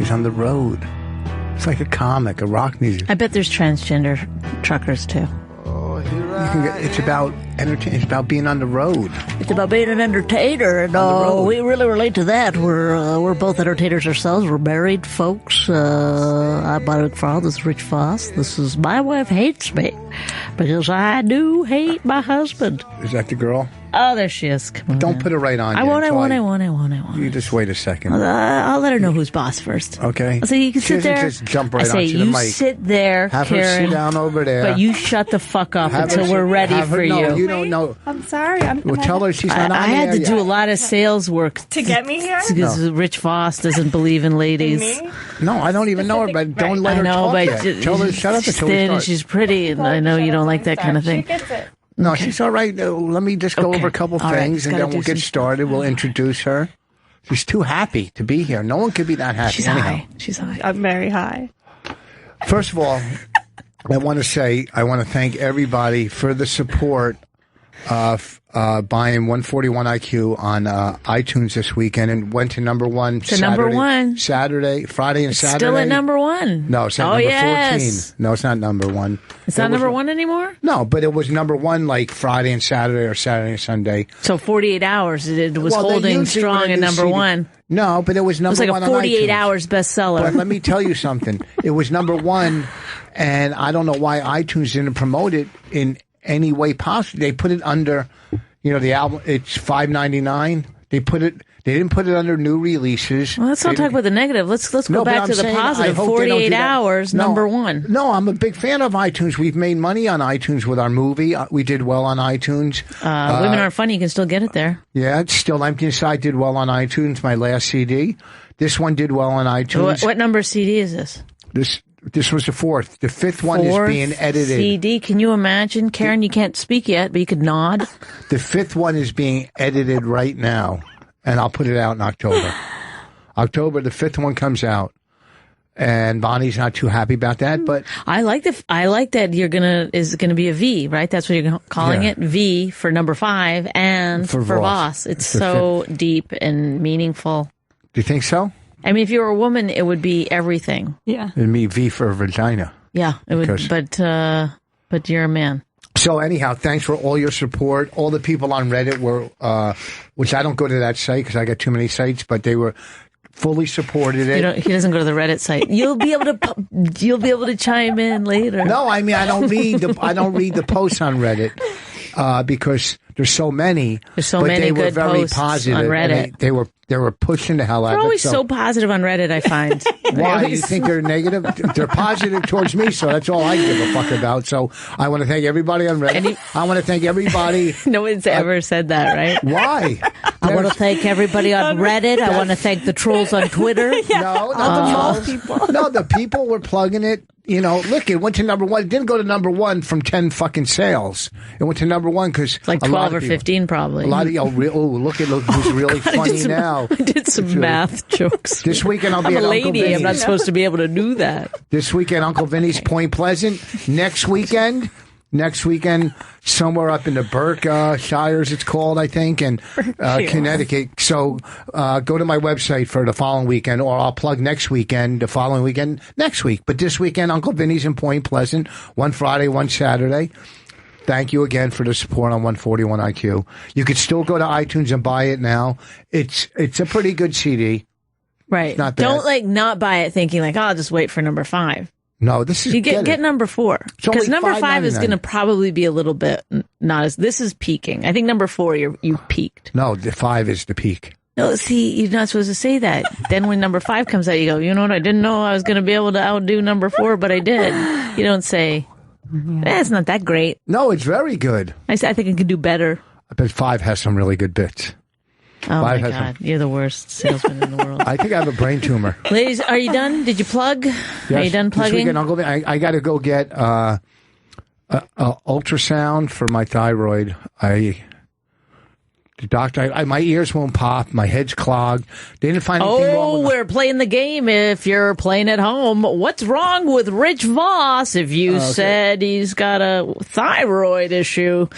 He's on the road. It's like a comic, a rock music. I bet there's transgender truckers too. It's about entertain. It's about being on the road. It's about being an entertainer, and we really relate to that. We're both entertainers ourselves. We're married folks. I'm Bonnie McFarlane. This is Rich Voss. This is my wife hates me because I do hate my husband. Is that the girl? Oh, there she is. Come on. Don't put her right on. I won't. You just wait a second. I'll let her know who's boss first. Okay. So you can sit there. Just jump right I say onto the you mic. sit there, Have Karen, her sit down over there. but you shut the fuck up until we're ready for you. No, you don't know. I'm sorry. Well, tell her she's not on I had to yet. do a lot of sales work to get me here. because Rich Voss doesn't believe in ladies. Me? No, I don't even know her, but don't let her talk yet. Tell her shut up she's until we thin start. and she's pretty, and I know you don't like that kind of thing. She gets it. No, she's all right. Let me just go over a couple All right, things, and gotta then we'll do get some- started. We'll introduce her. She's too happy to be here. No one could be that happy. She's anyhow. high. She's high. I'm very high. First of all, I want to thank everybody for the support of buying 141 IQ on iTunes this weekend, and went to number one. To number one. Friday and Saturday. Still at number one. No, it's not number 14. No, it's not number one. It's not number one anymore? No, but it was number one like Friday and Saturday or Saturday and Sunday. So 48 hours it was Well, they holding usually strong when at they number see- one. No, but it was It number was like one a on 48 iTunes. hours bestseller. But let me tell you something. It was number one, and I don't know why iTunes didn't promote it in any way possible. They put it under, the album. It's $5.99. They didn't put it under new releases. Well, let's not talk about the negative. Let's go No, but back I'm to the saying, positive. I hope they don't do 48 that. hours, No, number one. No, I'm a big fan of iTunes. We've made money on iTunes with our movie. We did well on iTunes. Women Aren't Funny. You can still get it there. Yeah, it's still Empty Inside did well on iTunes, my last CD. This one did well on iTunes. What number CD is this? This was the fourth. The fifth one is being edited. CD. Can you imagine? Karen, you can't speak yet, but you could nod. The fifth one is being edited right now, and I'll put it out in October. October, the fifth one comes out, and Bonnie's not too happy about that, but I like that is gonna be a V, right? That's what you're calling it. V for number 5 and for Voss. It's so deep and meaningful. Do you think so? I mean, if you were a woman, it would be everything. Yeah. It'd be V for vagina. Yeah, it would. But you're a man. So anyhow, thanks for all your support. All the people on Reddit were, which I don't go to that site because I got too many sites, but they were fully supported it. He doesn't go to the Reddit site. You'll be able to chime in later. No, I mean I don't read the posts on Reddit because there's so many. There's so but many they were good very posts positive. on Reddit. And they were pushing the hell out They're of it. always so positive on Reddit, I find. Why? You think they're negative? They're positive towards me, so that's all I give a fuck about. So I want to thank everybody on Reddit. I want to thank everybody. No one's ever said that, right? Why? I want to thank everybody on Reddit. I want to thank the trolls on Twitter. No, not the people. No, the people were plugging it. Look, it went to number one. It didn't go to number one from 10 fucking sales. It went to number one because It's like 12 or 15 probably. A lot of look who's really funny now. I did some math jokes. This weekend I'll be I'm at a Uncle lady. Vinny's. I'm not supposed to be able to do that. This weekend, Uncle Vinny's Point Pleasant. Next weekend, somewhere up in the Berkshires, it's called, I think, and Connecticut. So go to my website for the following weekend, or I'll plug next weekend, the following weekend, next week. But this weekend, Uncle Vinny's in Point Pleasant, one Friday, one Saturday. Thank you again for the support on 141 IQ. You could still go to iTunes and buy it now. It's a pretty good CD. Right. Not bad. Don't not buy it thinking I'll just wait for number 5. No, this is you get number 4 because number 5 is going to probably be a little bit not as. This is peaking. I think number 4 you peaked. No, the 5 is the peak. No, see, you're not supposed to say that. Then when number 5 comes out, you go, you know what? I didn't know I was going to be able to outdo number 4, but I did. You don't say, it's not that great. No, it's very good. I think I can do better. I bet 5 has some really good bits. Oh my God, you're the worst salesman in the world. I think I have a brain tumor. Ladies, are you done? Did you plug? Yes. Are you done plugging? This weekend, I got to go get ultrasound for my thyroid. The doctor, my ears won't pop. My head's clogged. They didn't find anything wrong with we're playing the game. If you're playing at home, what's wrong with Rich Voss? If you said he's got a thyroid issue.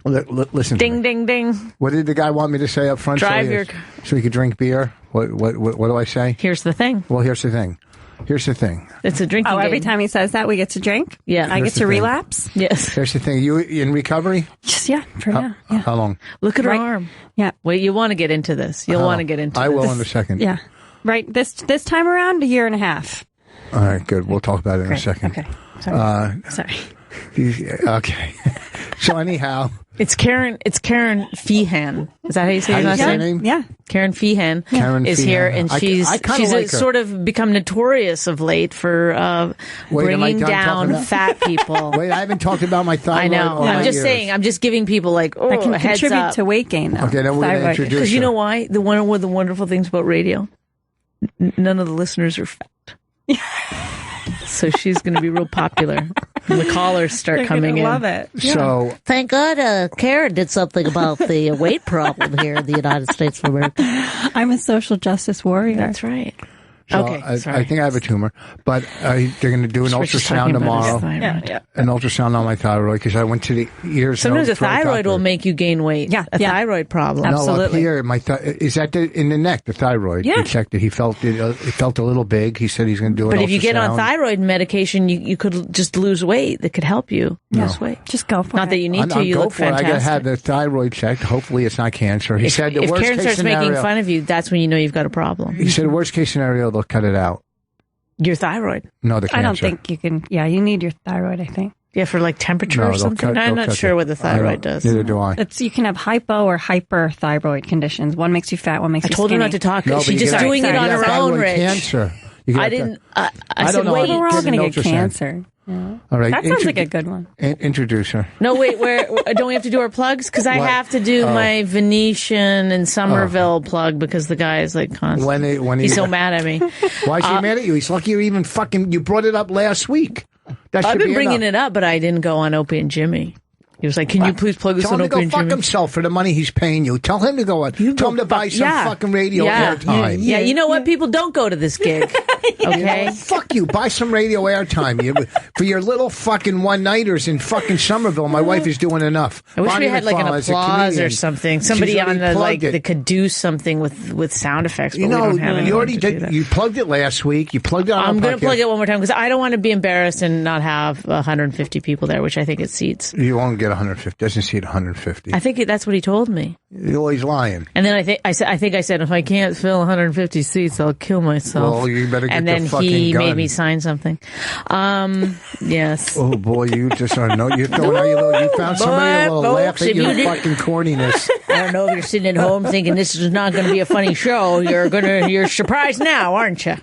Listen. Ding, to me. ding, ding. What did the guy want me to say up front? So he could drink beer. What do I say? Here's the thing. Well, here's the thing. It's a drinking game. Every time he says that, we get to drink? Yeah. I get to relapse? Yes. Here's the thing. You in recovery? Just, for now. Yeah. How long? Look at her arm. Yeah. Wait, you want to get into this. You'll want to get into this. I will in a second. Yeah. Right. This time around, 1.5 years. All right, good. We'll talk about it in a second. Okay. Sorry. Okay. So anyhow, it's Karen Feehan. Is that how you say your last name? Yeah. Karen Feehan is Feehan. here, and she's like sort of become notorious of late for bringing down fat people. Wait, I haven't talked about my thyroid. I know. I'm just saying. I'm just giving people that can heads contribute up. to weight gain. Though. Okay, then we're going to introduce her. Because you know why? One of the wonderful things about radio, none of the listeners are fat. So she's going to be real popular. And the callers start coming in. Love it. Yeah. So thank God Karen did something about the weight problem here in the United States of America. I'm a social justice warrior. That's right. So okay, I think I have a tumor, but they're going to do an ultrasound tomorrow. An ultrasound on my thyroid because I went to the ears. Sometimes a thyroid will make you gain weight. Yeah, a thyroid problem. Absolutely. No, up here, is that in the neck? The thyroid. Yeah. He checked it. He felt it. It felt a little big. He said he's going to do it. But if you get on thyroid medication, you could just lose weight. That could help you lose weight. Just go for it. Not that you need to. You look fantastic. I got to have the thyroid checked. Hopefully, it's not cancer. He said the worst case scenario. If Karen starts making fun of you, that's when you know you've got a problem. He said worst case scenario, they'll cut it out. Your thyroid? No, the cancer. I don't think you can. Yeah, you need your thyroid, I think. Yeah, for like temperature or something. I'm not sure what the thyroid does. Neither do I. You can have hypo or hyperthyroid conditions. One makes you fat, one makes you skinny. I told her not to talk. No, she's just doing it on her own, Rich. Cancer. I didn't. I said, wait. We're all going to get cancer. Yeah. All right. That sounds like a good one. Introduce her. No, wait. Don't we have to do our plugs? Because I have to do my Venetian and Somerville plug because the guy is like constant. He's so mad at me. Why is he mad at you? He's lucky you brought it up last week. I've been bringing it up, but I didn't go on Opie and Jimmy. He was like, "Can you please plug this on Opie and Jimmy?" Tell him to go fuck himself for the money he's paying you. Tell him to go on. Tell him to buy some fucking radio airtime. Yeah, you know what? People don't go to this gig. Okay, fuck you. Buy some radio airtime for your little fucking one-nighters in fucking Somerville. My wife is doing enough. I wish we had like an applause or something. Somebody on that could do something with sound effects. But we don't have you already did. You plugged it last week. You plugged it on. I'm going to plug it one more time because I don't want to be embarrassed and not have 150 people there, which I think it seats. You won't get 150. Doesn't seat 150. I think that's what he told me. He's lying. And then I said if I can't fill 150 seats, I'll kill myself. Well, you better get the fucking gun. And then he made me sign something. Yes. Oh boy, you just are you found somebody who will laugh at your fucking corniness. I don't know if you're sitting at home thinking this is not going to be a funny show. You're surprised now, aren't you?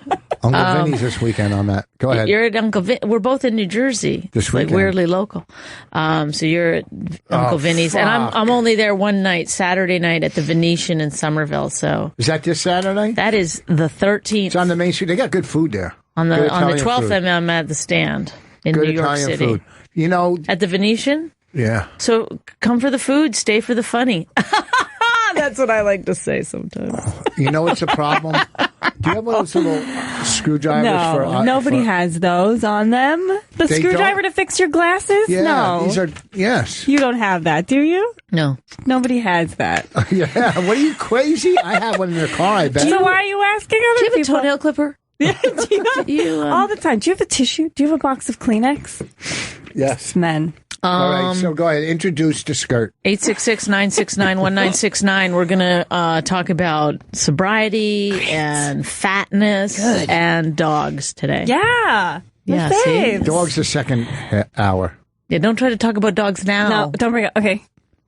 Uncle Vinny's this weekend on that. Go ahead. You're at Uncle Vin. We're both in New Jersey. This weekend. Like weirdly local. So you're at Uncle Vinny's, and I'm only there one night, Saturday night at the Venetian in Somerville. So is that this Saturday? That is the 13th. It's on the main street. They got good food there. On the 12th, I'm at the stand in New York City. Food. You know, at the Venetian. Yeah. So come for the food, stay for the funny. That's what I like to say sometimes. You know what's a problem? Do you have one of those little screwdrivers? No, nobody has those on them. The screwdriver to fix your glasses? Yeah, no. These are, yes. You don't have that, do you? No. Nobody has that. Yeah. What are you, crazy? I have one in the car, I bet. So why are you asking other people? Do you have a toenail clipper? All the time. Do you have a tissue? Do you have a box of Kleenex? Yes. Men. All right, so go ahead. Introduce the skirt. 866-969-1969. We're going to talk about sobriety and fatness and dogs today. Yeah. Yeah, see? Dogs the second hour. Yeah, don't try to talk about dogs now. No, don't bring it. Okay.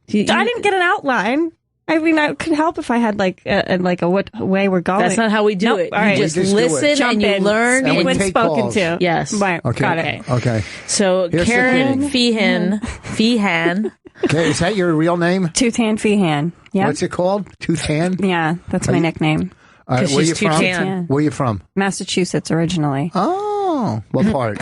I didn't get an outline. I mean, I could help if I had like a what way we're going. That's not how we do it. All right. You just listen and you learn. And when spoken to. Yes. Right. Okay. Got it. Okay. So Karen Feehan. Okay, is that your real name? Two-Tan Feehan. Yeah. What's it called? Two-Tan? Yeah, that's my nickname. Where are you from? Tan. Where are you from? Massachusetts originally. Oh, what part?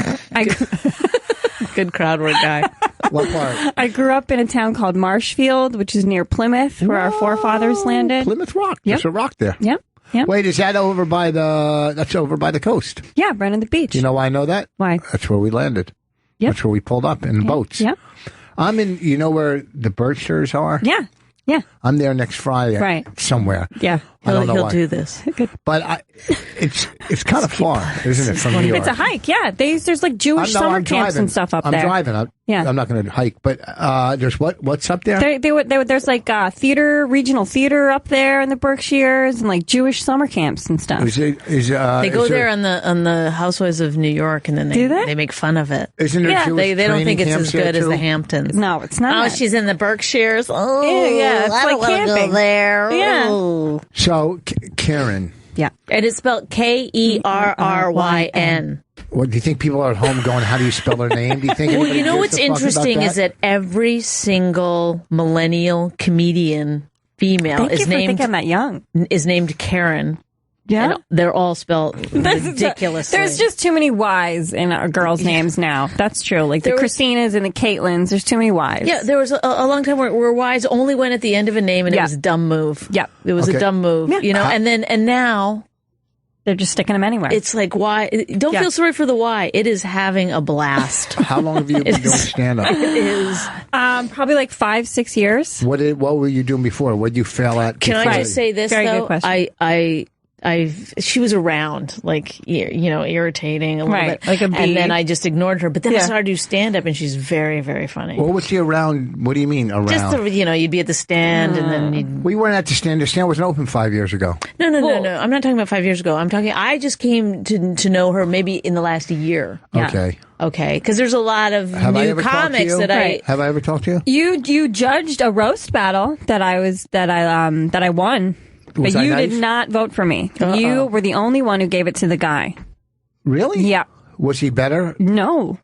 Good crowd work guy. What part? I grew up in a town called Marshfield, which is near Plymouth, where our forefathers landed. Plymouth Rock. Yep. There's a rock there. Yep. Yep. Wait, is that over by that's over by the coast? Yeah, right on the beach. You know why I know that? Why? That's where we landed. Yep. That's where we pulled up in boats. Yep. I'm in. You know where the Berkshires are? Yeah. Yeah. I'm there next Friday. Right. Somewhere. Yeah. I don't know He'll why. do this. But it's kind of far, isn't it, from New York? It's a hike. Yeah. There's like Jewish summer camps and stuff up there. I'm driving. Yeah. I'm not going to hike. But there's what's up there? There's like regional theater up there in the Berkshires and like Jewish summer camps and stuff. They go there on the Housewives of New York, and then they make fun of it. Isn't there Jewish they don't think it's training as camps good there, as the too? Hamptons. No, it's not. Oh, she's in the Berkshires. Oh, yeah, it's I don't like want to camping. go there. Yeah. Oh. So, Karen, Yeah. And it's spelled Kerryn. what do you think people are at home going? How do you spell their name? Do you think? Well, anybody you know gives what's a fuck about interesting is that every single millennial comedian female Thank you is for thinking that young. named Karen. Yeah. And they're all spelled ridiculously. There's just too many Y's in our girls' names now. That's true. Like the Christinas and the Caitlins, there's too many Y's. Yeah, there was a long time where Y's only went at the end of a name, and it was a dumb move. Yeah. It was a dumb move, you know. And now They're just sticking them anywhere. it's like why? Don't feel sorry for the Y. It is having a blast. How long have you been doing stand-up? It is. probably like 5-6 years. What were you doing before? What did you fail at? Can I before? just say this Very though? good question. She was around, like, you know, irritating a little Right, bit. like a bee. And then I just ignored her. But then I Yeah. started to do stand-up, and she's very, very funny. What was she around? What do you mean around? Just, you'd be at the stand, and then you'd... We weren't at the stand. The stand wasn't open 5 years ago. No. I'm not talking about 5 years ago. I just came to know her maybe in the last year. Yeah. Okay. Because there's a lot of new comics that Have I ever talked to you? You judged a roast battle that I won. Was But I you nice? did not vote for me. Uh-oh. You were the only one who gave it to the guy. Really? Yeah. Was he better? No.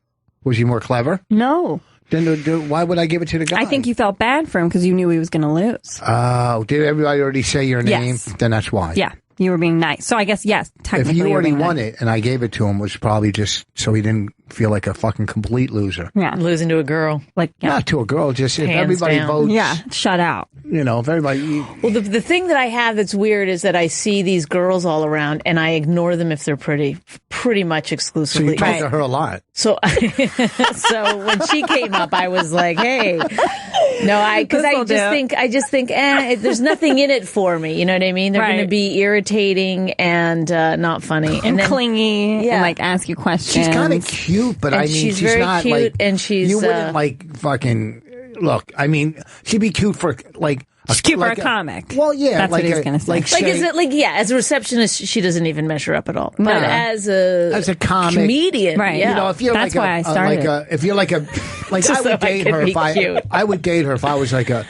Was he more clever? No. Then why would I give it to the guy? I think you felt bad for him because you knew he was going to lose. Oh, did everybody already say your name? Yes. Then that's why. Yeah. You were being nice. So I guess, yes, If technically you were already being won nice. it and I gave it to him, it was probably just so he didn't feel like a fucking complete loser. Yeah. losing to a girl. Like, yeah. Not to a girl, just if Hands everybody down. votes. Yeah. Shut out. You know, if everybody. Well, the thing that I have that's weird is that I see these girls all around, and I ignore them if they're pretty much So exclusively. you talk to her a lot. So when she came up, I was like, "Hey, no, because I just think, there's nothing in it for me." You know what I mean? They're going to Right. be irritating and not funny, And then, clingy. Yeah. And like ask you questions. She's kind of cute, but And I mean, she's she's very not cute, like. and she's, You wouldn't like fucking. Look, I mean, she'd be cute for like. She's cute for like a comic. Well, yeah, That's like what he was going to say. Like, like, say, is it like, as a receptionist, she doesn't even measure up at all. No. But as a comic, comedian, Right. yeah. You know, if you're That's like why I started. if you're like a, like Just I so would I date could her be if cute. I would date her if I was like a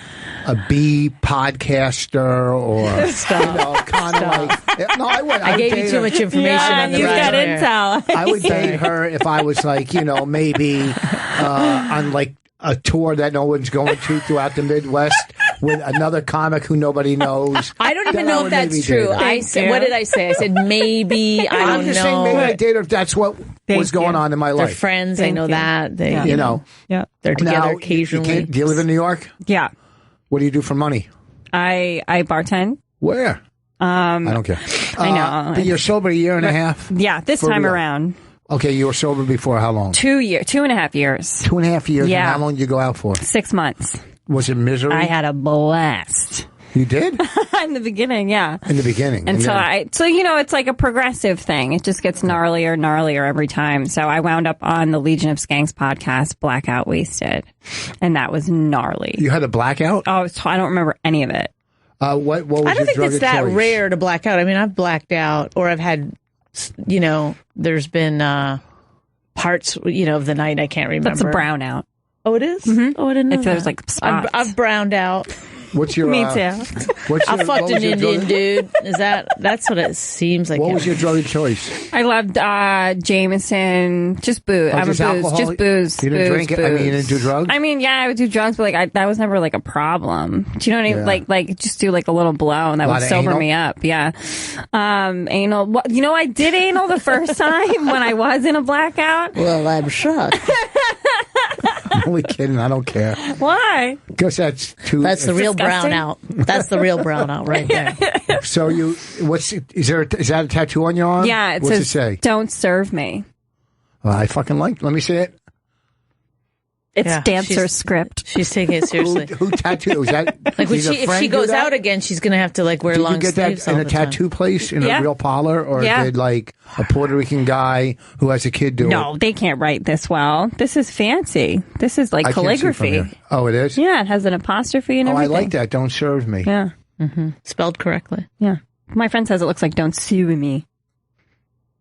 B podcaster or kind of like. No, I would. I gave you too much information on the you've got ride. intel. I would date her if I was like, maybe on like a tour that no one's going to throughout the Midwest with another comic who nobody knows. I don't even Then I know would if that's maybe true. date her. I said, what did I say? I said maybe. I I'm don't just know. saying maybe I date her if that's what was going on in my They're life. friends. I Thank know you. that. They, Yeah. You know. Yeah. they're together Now, occasionally. do you live in New York? Yeah. What do you do for money? I bartend. Where? I don't care. I know. But you're sober a year and a half? Yeah, this For time real. around. Okay, you were sober before how long? 2.5 years. 2.5 years. Yeah. And how long did you go out for? 6 months. Was it misery? I had a blast. You did? In the beginning, yeah. In the beginning. and Until then- so it's like a progressive thing. It just gets gnarlier every time. So I wound up on the Legion of Skanks podcast, Blackout Wasted. And that was gnarly. You had a blackout? Oh, I don't remember any of it. What was I your don't think drug it's of that choice? rare to black out. I mean, I've blacked out, or I've had, there's been parts, of the night I can't remember. That's a brownout. Oh, it is? Oh, I didn't know. If there's that. like spots. I've browned out. What's your? Me too. What's I your, fucked what an was your Indian drug- dude. That's what it seems like? What yeah. was your drug of choice? I loved Jameson, just booze. I'm a just booze, alcohol? just booze. You didn't booze, drink it? I mean, you booze. didn't do drugs? I mean, yeah, I would do drugs, but that was never like a problem. Do you know what I mean? Yeah. Like just do like a little blow, and that A lot would of sober anal? me up. Yeah, anal. I did anal the first time when I was in a blackout. Well, I'm shocked. I'm only kidding. I don't care. Why? Because that's too. That's the real disgusting. brownout. That's the real brownout right there. So is that a tattoo on your arm? Yeah, it What's says, it say? "Don't serve me." Well, I fucking like. Let me see it. Yeah, dancer she's- script. She's taking it seriously. Who tattooed? Was that Like when did a if friend she do goes that? out again, she's gonna have to like wear Did long you get sleeves that in all a the time. tattoo place in Yeah. a real parlor, or Yeah. did like a Puerto Rican guy who has a kid do it? No, they can't write this well. This is fancy. This is like I can't see from calligraphy. here. Oh, it is. Yeah, it has an apostrophe and Oh, I everything. like that. Don't serve me. Yeah, Spelled correctly. yeah. My friend says it looks like "Don't sue me."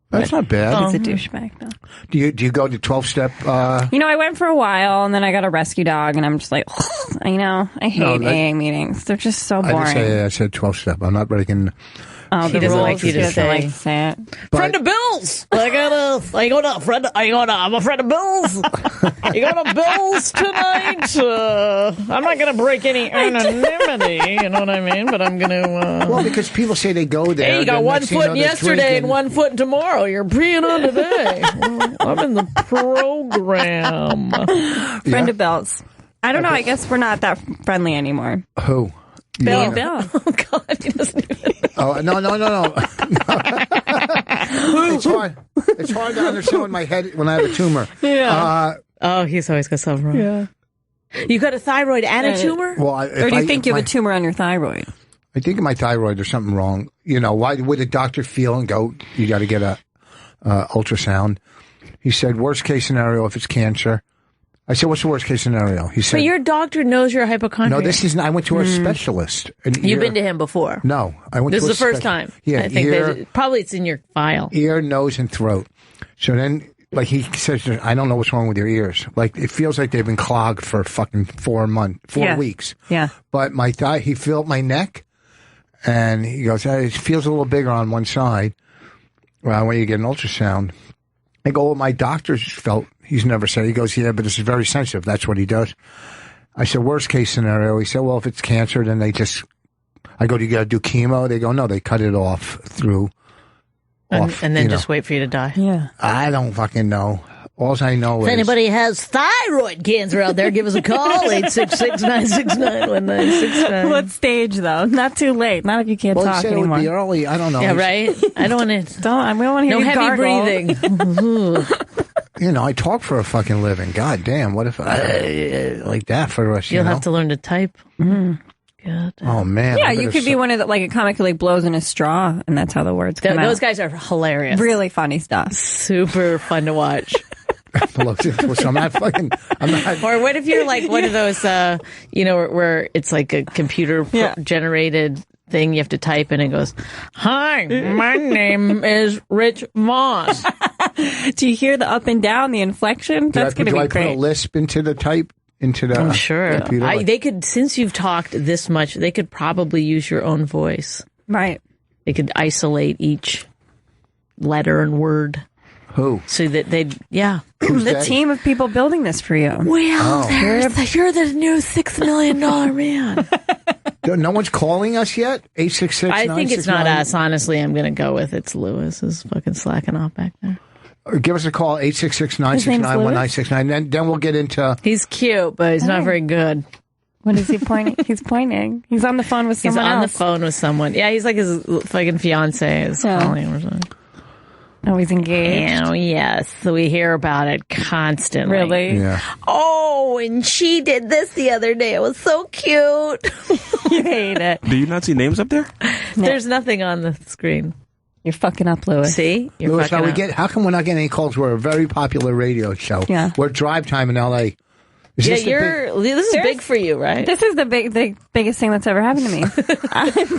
That's not bad. Oh. He's a douchebag, though. Do you go to 12-step? You know, I went for a while, and then I got a rescue dog, and I'm just like, I hate No, that- AA meetings. They're just so I boring. didn't say I said 12-step. I'm not breaking. Oh, She the doesn't rules. like you to She doesn't say. like to say it. But- Friend of Bill's. I'm a friend of Bill's. You going to Bill's tonight? I'm not going to break any anonymity, you know what I mean? But I'm going to. Well, because people say they go there. Hey, you got then one next thing foot you know, they're yesterday and drinking. one foot tomorrow. You're peeing on today. Well, I'm in the program. Friend of Bill's. I don't know. I guess we're not that friendly anymore. Who? Bill. You- Bill. Oh God, he doesn't even. Oh no. It's hard. It's hard to understand in my head when I have a tumor. Yeah. Oh, he's always got something wrong. Yeah. You got a thyroid and a tumor? Well, Or do you think you have a tumor on your thyroid? I think in my thyroid there's something wrong. You know, why would a doctor feel and go, you got to get a ultrasound? He said, worst case scenario if it's cancer. I said, what's the worst case scenario? He said, But your doctor knows you're a hypochondriac. no, this isn't. I went to a specialist. You've been to him before. No, I went This to is a the first spec- time. Yeah, I think ear, probably it's in your file. ear, nose, and throat. So then, like he says, I don't know what's wrong with your ears. Like it feels like they've been clogged for fucking 4 Yeah. weeks. Yeah. But my thigh, he felt my neck, and he goes, it feels a little bigger on one side. Well, when you get an ultrasound, I go, well, my doctor's felt. He's never said. He goes, yeah, but this is very sensitive. That's what he does. I said, worst case scenario. He said, well, if it's cancer, then they just. I go, do you got to do chemo? They go, no, they cut it off through. And then you just know. wait for you to die. Yeah. I don't fucking know. All I know If is. anybody has thyroid cancer out there, give us a call, 866-969-1969. What stage, though? Not too late. Not if you can't Well, he talk said it anymore. would be early. I don't know. Yeah, He's- right? I don't want to. We don't want to hear No you heavy gargle. breathing. You know, I talk for a fucking living. God damn, what if I like that for the rest? You'll you know? have to learn to type. God. Oh man. Yeah, I you better could be one of the, like a comic who like blows in a straw, and that's how the words come Those out. guys are hilarious. Really funny stuff. Super fun to watch. I'm not fucking. I'm not. Or what if you're like one of those, where it's like a computer Yeah. generated thing you have to type and it goes, "Hi, my name is Rich Voss." Do you hear the up and down, the inflection? That's going to do be I put a great. lisp into the type into the? I'm sure. computer? They could, since you've talked this much, they could probably use your own voice. Right. They could isolate each letter and word Who? so that they'd, yeah. Who's The they? team of people building this for you. Well, you're the new $6 million man. No one's calling us yet. 866. I think it's not us. Honestly, I'm going to go with it's Lewis is fucking slacking off back there. Give us a call. 866-969-1969. Then we'll get into. He's cute, but he's not very good. What is he pointing? He's pointing. He's on the phone with He's someone on else. the phone with someone. Yeah, he's like his fucking fiance is Yeah. calling him or something. Oh, he's engaged. Oh, yes. So we hear about it constantly. Really? Yeah. Oh, and she did this the other day. It was so cute. You hate it. Do you not see names up there? There's nothing on the screen. You're fucking up, Lewis. See? You're Louis, fucking up. how come we're not getting any calls? We're a very popular radio show. Yeah. We're drive time in LA. Is Yeah, this the big- this is big for you, right? This is the biggest thing that's ever happened to me.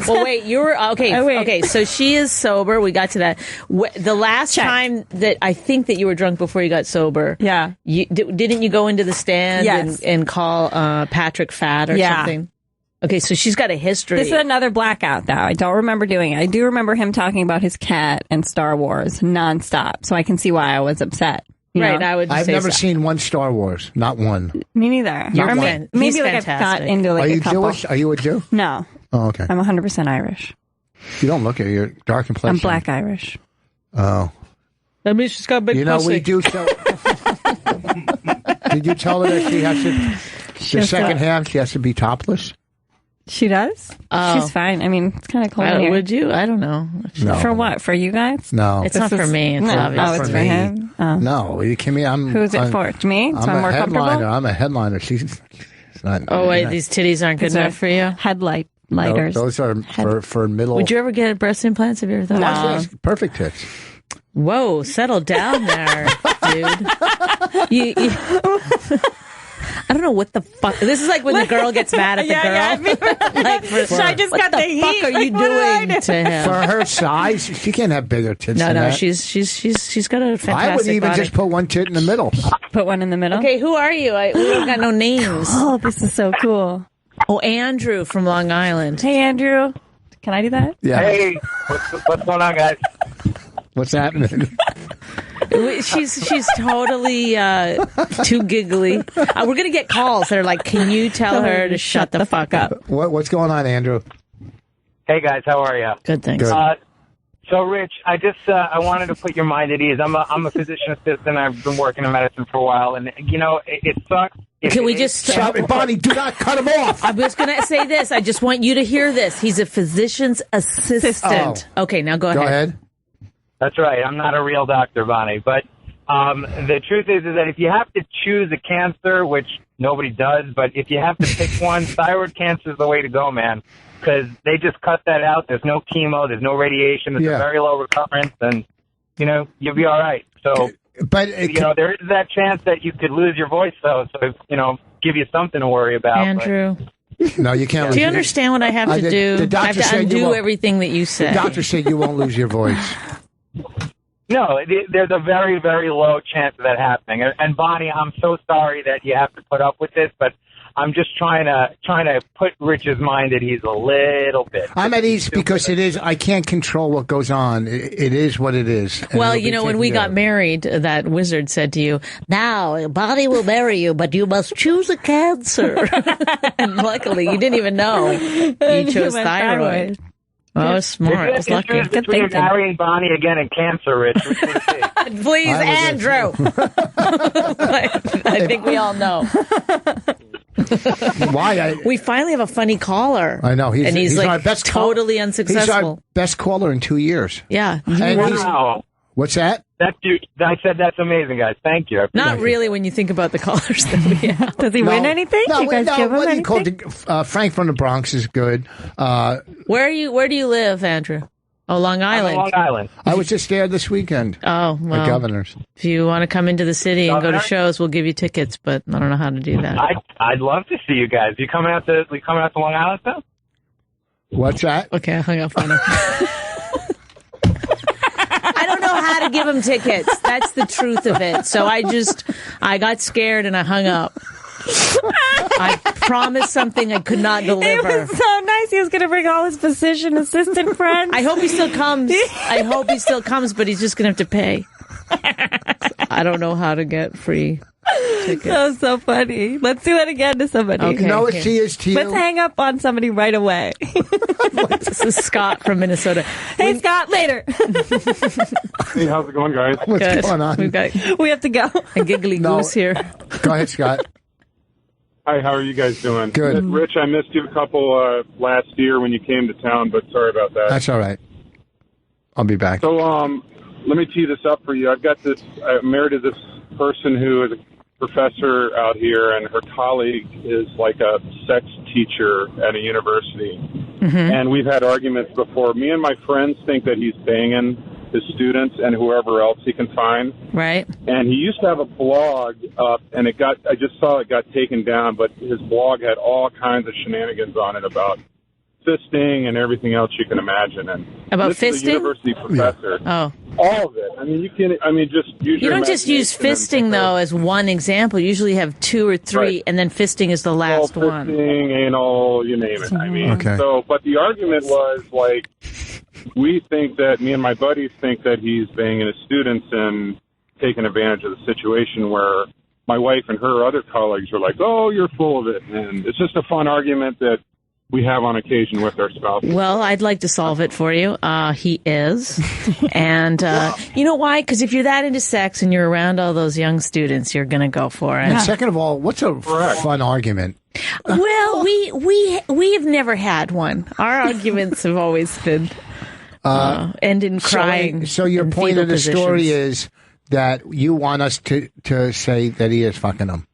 Well, wait, you were okay. Oh, wait. Okay, so she is sober. We got to that. The last Check. time that I think that you were drunk before you got sober. Yeah. Didn't you go into the stand Yes. and call Patrick fat or Yeah. something? Okay, so she's got a history. This is another blackout, though. I don't remember doing it. I do remember him talking about his cat and Star Wars nonstop, so I can see why I was upset. You right. know? I would. I've say never so. seen one Star Wars. Not one. Me neither. You're Or fan- maybe he's like I've got fantastic. into like Are a you couple. Jewish? Are you a Jew? No, Oh, okay. I'm 100% Irish. You don't look at it. You're dark complexion. I'm black Irish. Oh. That means she's got big You know, pussy. we do so. Did you tell her that she has to, the second half, she has to be topless? She does? Oh. She's fine. I mean, it's kind of cold in here. Would you? I don't know. No. For what? For you guys? No. It's not for me. It's obvious. Oh, it's for him? Oh. No, you kidding me? Who's it for? To me? So I'm more comfortable? I'm a headliner. She's not. Oh, wait, these titties aren't good enough for you? Headlight lighters. Those are for middle. Would you ever get breast implants? Have you ever thought? No. Yes, perfect tits. Whoa, settle down there, dude. You I don't know what the fuck. This is like when the girl gets mad at the girl. I just got the heat. What the fuck are you doing to him? For her size, she can't have bigger tits. No, than no, that. she's got a fantastic I would even body. just put one tit in the middle. Put one in the middle? Okay, who are you? We don't got no names. Oh, this is so cool. Oh, Andrew from Long Island. Hey, Andrew. Can I do that? Yeah. Hey, what's going on, guys? What's happening? She's totally too giggly. We're gonna get calls that are like, "Can you tell her to shut the fuck up?" What's going on, Andrew? Hey, guys, how are you? Good, thanks. Good. So, Rich, I wanted to put your mind at ease. I'm a physician assistant. I've been working in medicine for a while, and it sucks. Can we just Stop it, Bonnie. Do not cut him off. I'm just going to say this. I just want you to hear this. He's a physician's assistant. Oh. Okay, now go Go ahead. ahead. That's right. I'm not a real doctor, Bonnie. But the truth is that if you have to choose a cancer, which nobody does, but if you have to pick one, thyroid cancer is the way to go, man. Because they just cut that out. There's no chemo. There's no radiation. There's a very low recurrence, and you'll be all right. So, but there is that chance that you could lose your voice, though. So, give you something to worry about. Andrew. No, you can't. Do you understand what I have to do? The I have doctor to said undo everything that you said. The doctor said you won't lose your voice. No, there's a very, very low chance of that happening. And Bonnie, I'm so sorry that you have to put up with this, but I'm just trying to put Rich's mind at ease a little bit. I'm at ease because it is. I can't control what goes on. It is what it is. Well, when we got married, that wizard said to you, "Now, Bonnie will marry you, but you must choose a cancer." And luckily, you didn't even know you chose thyroid. Oh, smart. It's lucky. Good thinking. You're marrying Bonnie again in cancer, Rich. Please, Andrew. I think we all know. Why? We finally have a funny caller. I know. He's like our best totally unsuccessful. He's our best caller in 2 years. Yeah. Wow. What's that? I said that's amazing, guys. Thank you. Not really when you think about the callers that we have. Does he win anything? No, you guys give him anything? Frank from the Bronx is good. Where do you live, Andrew? Oh, Long Island. Long Island. I was just there this weekend. Oh, well. The Governor's. If you want to come into the city and go to shows, we'll give you tickets, but I don't know how to do that. I'd love to see you guys. You coming out to Long Island, though? What's that? Okay, I hung up on him. I don't know how to give him tickets. That's the truth of it. So I got scared and I hung up. I promised something I could not deliver. It was so nice. He was going to bring all his physician assistant friends. I hope he still comes. But he's just going to have to pay. I don't know how to get free tickets. That was so funny. Let's do that again to somebody. Okay. You know what she is to you? Let's hang up on somebody right away. This is Scott from Minnesota. Hey, Scott, later. Hey, how's it going, guys? What's Good. going on? We've got We have to go. a giggly goose here. Go ahead, Scott. Hi, how are you guys doing? Good. Rich, I missed you a couple last year when you came to town, but sorry about that. That's all right. I'll be back. So, let me tee this up for you. I'm married to this person who is a professor out here, and her colleague is like a sex teacher at a university. Mm-hmm. And we've had arguments before. Me and my friends think that he's banging his students and whoever else he can find. Right. And he used to have a blog up, and I just saw it got taken down, but his blog had all kinds of shenanigans on it about fisting and everything else you can imagine. And about this is a fisting? university professor. Oh. All of it. I mean, just use You your don't just use imagination fisting, though, as one example. You usually have two or three, Right. and then fisting is the last one. Fisting, anal, you name it. I mean, Okay. so, but the argument was like, we think that, me and my buddies think that he's banging his students and taking advantage of the situation where my wife and her other colleagues are like, oh, you're full of it. And it's just a fun argument that we have on occasion with our spouses. Well, I'd like to solve it for you. He is. And you know why? Because if you're that into sex and you're around all those young students, you're going to go for it. And second of all, what's a fun argument? Well, we have never had one. Our arguments have always been end in crying. So your and point fetal of the positions. story is that you want us to say that he is fucking them.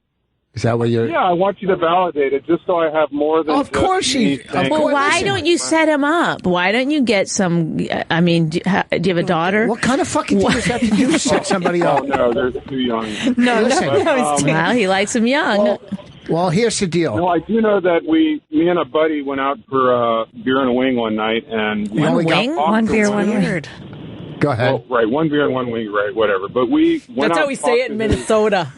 Is that what you're... Yeah, I want you to validate it just so I have more than Of course me he... saying- Well, why don't you set him up? Why don't you get some... I mean, do you have a daughter? What kind of fucking thing does that have to do to set somebody Oh, up? no, they're too young. Listen, Well, he likes them young. well, here's the deal. No, I do know that me and a buddy went out for beer and a wing one night, and we One only got wing? off One for beer, one one Weird. Go ahead. Well, right, one beer and one wing, right, whatever. But we went That's out how we and say talked it in to this- Minnesota.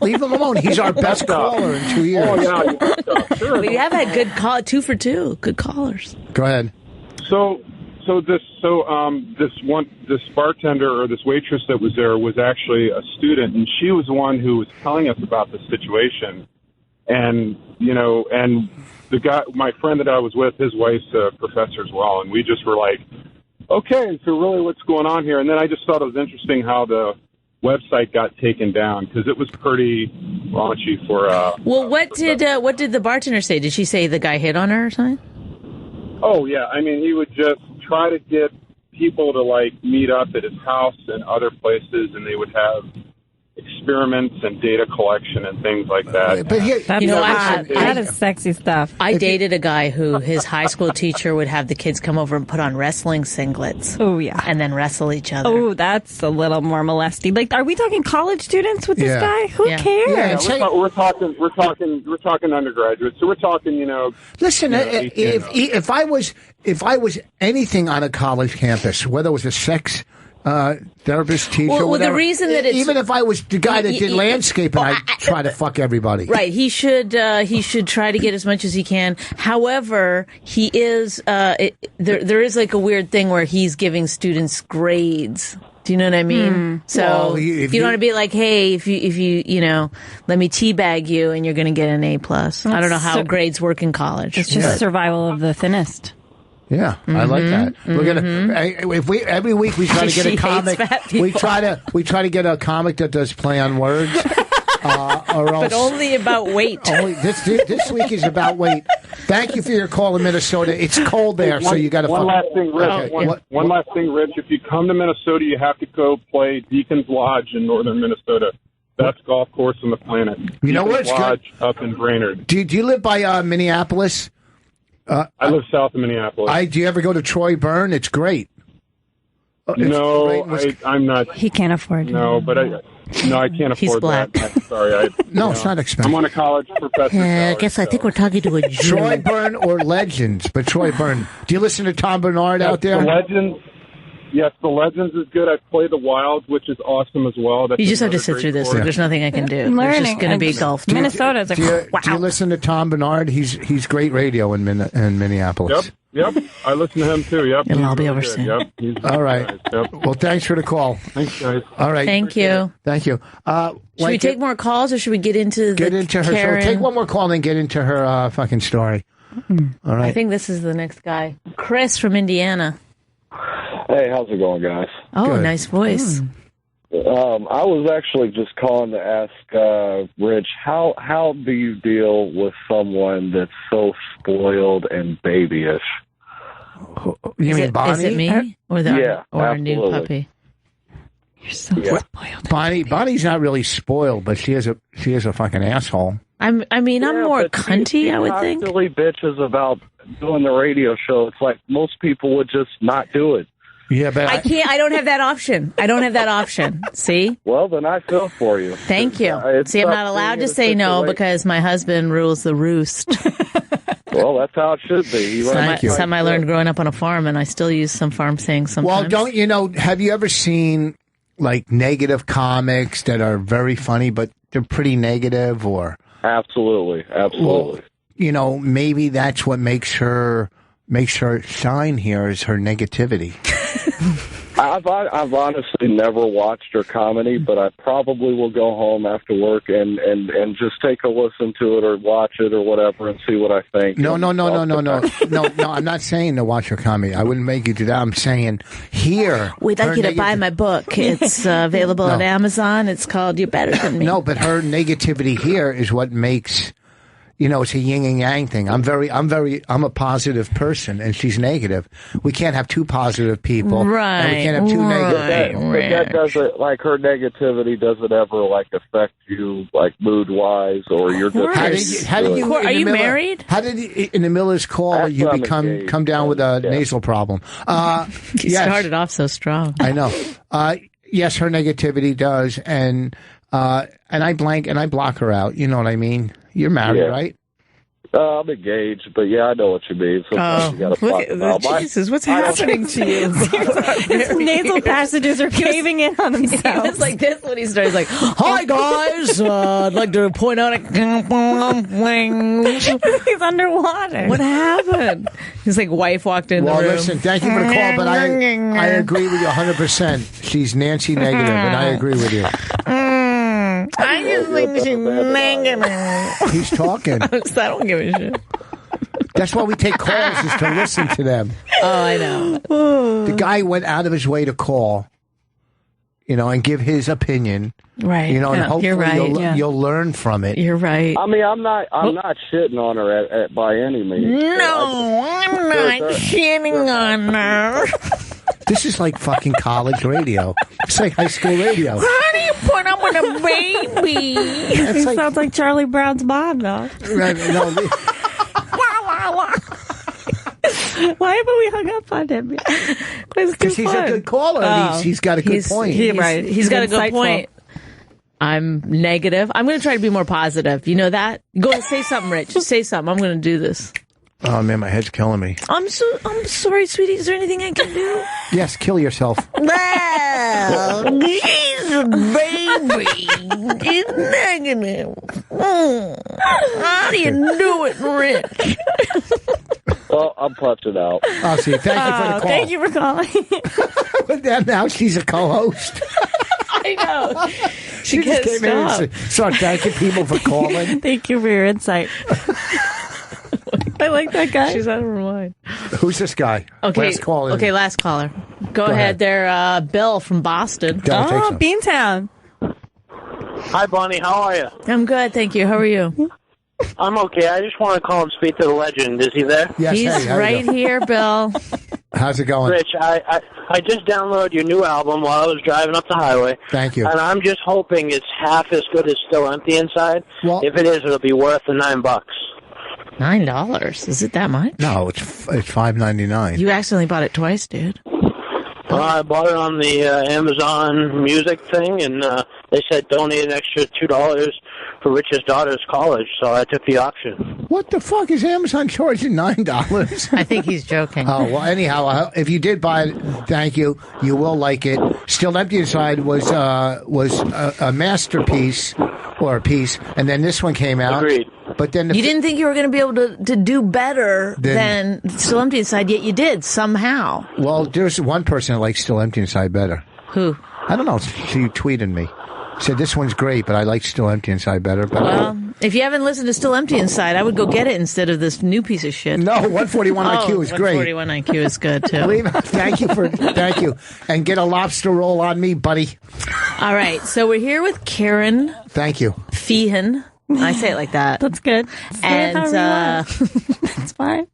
Leave him alone. He's our best caller in 2 years. Oh, yeah, you got that. Sure. We have had good call, 2 for 2. Good callers. Go ahead. So this bartender or this waitress that was there was actually a student, and she was the one who was telling us about the situation. And and the guy, my friend that I was with, his wife's a professor as well, and we just were like, okay, so really what's going on here? And then I just thought it was interesting how the website got taken down because it was pretty raunchy for. Well, what did the bartender say? Did she say the guy hit on her or something? Oh yeah, I mean he would just try to get people to like meet up at his house and other places, and they would have experiments and data collection and things like that. But here, That's that is sexy stuff. I dated a guy who his high school teacher would have the kids come over and put on wrestling singlets. Oh, yeah. And then wrestle each other. Oh, that's a little more molesty. Like, are we talking college students with this Yeah. guy? Who Yeah. cares? Yeah, Yeah, we're talking undergraduates. So we're talking, listen, if if I was anything on a college campus, whether it was a sex therapist, teacher, Well, the whatever, reason that it's- even if I was the guy that did landscaping, I'd try to fuck everybody. Right. He should try to get as much as he can. However, he is there is like a weird thing where he's giving students grades. Do you know what I mean? So Well, you don't want to be like, hey, if you let me teabag you and you're going to get an A+. I don't know how grades work in college. It's just survival of the thinnest. Yeah, I like that. We're gonna if we every week we try to get She a comic. hates fat people. We try to get a comic that does play on words, or else But only about weight. only this week is about weight. Thank you for your call in Minnesota. It's cold there, so you got to. One last thing, Rich. Okay. One last thing, Rich. If you come to Minnesota, you have to go play Deacon's Lodge in northern Minnesota. Best golf course on the planet. You know Deacon's where it's Lodge up in Brainerd. Do you live by Minneapolis? I live south of Minneapolis. Do you ever go to Troy Burn? It's great. No, I'm not. He can't afford it. No, but I can't He's afford black. that. I'm sorry. No, it's not expensive. I'm on a college professor. I guess I think we're talking to a Jew. Troy Burn or Legends, but Troy Burn. Do you listen to Tom Bernard out there? The Legends. Yes, the Legends is good. I play the Wilds, which is awesome as well. That's You just have to another sit great through this. course. There's nothing I can do. I'm There's just learning. going to be golf. Minnesota is Do you wow. listen to Tom Bernard? He's great radio in Minneapolis. Yep. I listen to him too. Yep. It'll He's all be really over good. soon. Yep. He's All right. nice. Yep. Well, thanks for the call. Thanks, guys. All right. Thank you. Thank you. Should we take more calls or should we get into Get the into her Karen? story. Take one more call and then get into her fucking story. All right. I think this is the next guy. Chris from Indiana. Hey, how's it going, guys? Oh, Good. nice voice. I was actually just calling to ask Rich, how do you deal with someone that's so spoiled and babyish? You mean Bonnie? Is it me or the Yeah, or a new absolutely. puppy? You're so Yeah. spoiled. Bonnie's not really spoiled, but she is a fucking asshole. I'm more but cunty, I would think. Silly bitches about doing the radio show. It's like most people would just not do it. Yeah, but I can't. I don't have that option. I don't have that option. See? Well, then I feel for you. Thank you. It's See, I'm tough not allowed being to in a say no situation- because my husband rules the roost. Well, that's how it should be. Something I learned growing up on a farm, and I still use some farm sayings sometimes. Well, don't you know? Have you ever seen like negative comics that are very funny, but they're pretty negative? Or Absolutely. well, you know, maybe that's what makes her shine here is her negativity. I've honestly never watched her comedy, but I probably will go home after work and just take a listen to it or watch it or whatever and see what I think. No. I'm not saying to watch her comedy. I wouldn't make you do that. I'm saying here. We'd like you to buy my book. It's available on Amazon. It's called You're Better Than Me. No, but her negativity here is what makes. It's a yin and yang thing. I'm a positive person, and she's negative. We can't have two positive people, right? And we can't have two negative. But that doesn't, like, her negativity doesn't ever, like, affect you, like, mood-wise, or you're just... How did you? Are you married? How did in the Miller's call you come down with a nasal problem? You started off so strong. I know. Yes, her negativity does, and I block her out. You know what I mean? You're married, right? I'm engaged, but yeah, I know what you mean. Sometimes you gotta block them out. Jesus, what's happening to you? His nasal passages are caving in on themselves. He was like this when he started. He's like, "Hi guys, I'd like to point out a couple things." He's underwater. What happened? His wife walked in the room. Well, listen, thank you for the call, but I agree with you 100%. She's Nancy negative, and I agree with you. I just think she's negative. He's talking. I don't give a shit. That's why we take calls, is to listen to them. Oh, I know. The guy went out of his way to call, and give his opinion. Right. And hopefully you're right. you'll learn from it. You're right. I mean, I'm not shitting on her by any means. No, I'm not shitting on her. This is like fucking college radio. It's like high school radio. How do you put up with a baby? It sounds like Charlie Brown's mom, though. Right, no, Why haven't we hung up on him? Because he's a good caller. And he's got a good point. He's got a good point. I'm negative. I'm going to try to be more positive. You know that? Go ahead, say something, Rich. Say something. I'm going to do this. Oh man, my head's killing me. I'm sorry, sweetie. Is there anything I can do? Yes, kill yourself. Well, he's a baby. He's negative. How do you do it, Rich? Well, I'm punching out. Oh, see, thank you for the call. Thank you for calling. Now she's a co-host. I know. She just came in and started thanking people for calling. Thank you for your insight. I like that guy. She's out of her mind. Who's this guy? Okay, last caller. Okay, last caller. Go ahead. They're Bill from Boston. Beantown. Hi, Bonnie. How are you? I'm good, thank you. How are you? I'm okay. I just want to call and speak to the legend. Is he there? Yes, he's right here, Bill. How's it going? Rich, I just downloaded your new album while I was driving up the highway. Thank you. And I'm just hoping it's half as good as Still Empty Inside. Well, if it is, it'll be worth the $9. $9? Is it that much? No, it's $5.99. You accidentally bought it twice, dude. I bought it on the Amazon Music thing, and they said donate an extra $2 for Rich's daughter's college, so I took the option. What the fuck is Amazon charging $9? I think he's joking. Oh, well, anyhow, if you did buy it, thank you. You will like it. Still Empty Inside was a masterpiece, or a piece, and then this one came out. Agreed. But then you didn't think you were going to be able to do better than Still Empty Inside, yet you did, somehow. Well, there's one person that likes Still Empty Inside better. Who? I don't know. She tweeted me. Said this one's great, but I like Still Empty Inside better. But well, if you haven't listened to Still Empty Inside, I would go get it instead of this new piece of shit. No, 141 IQ is great. 141 IQ is good too. Thank you, and get a lobster roll on me, buddy. All right, so we're here with Karen. Thank you, Feehan. I say it like that. That's good. And that's fine.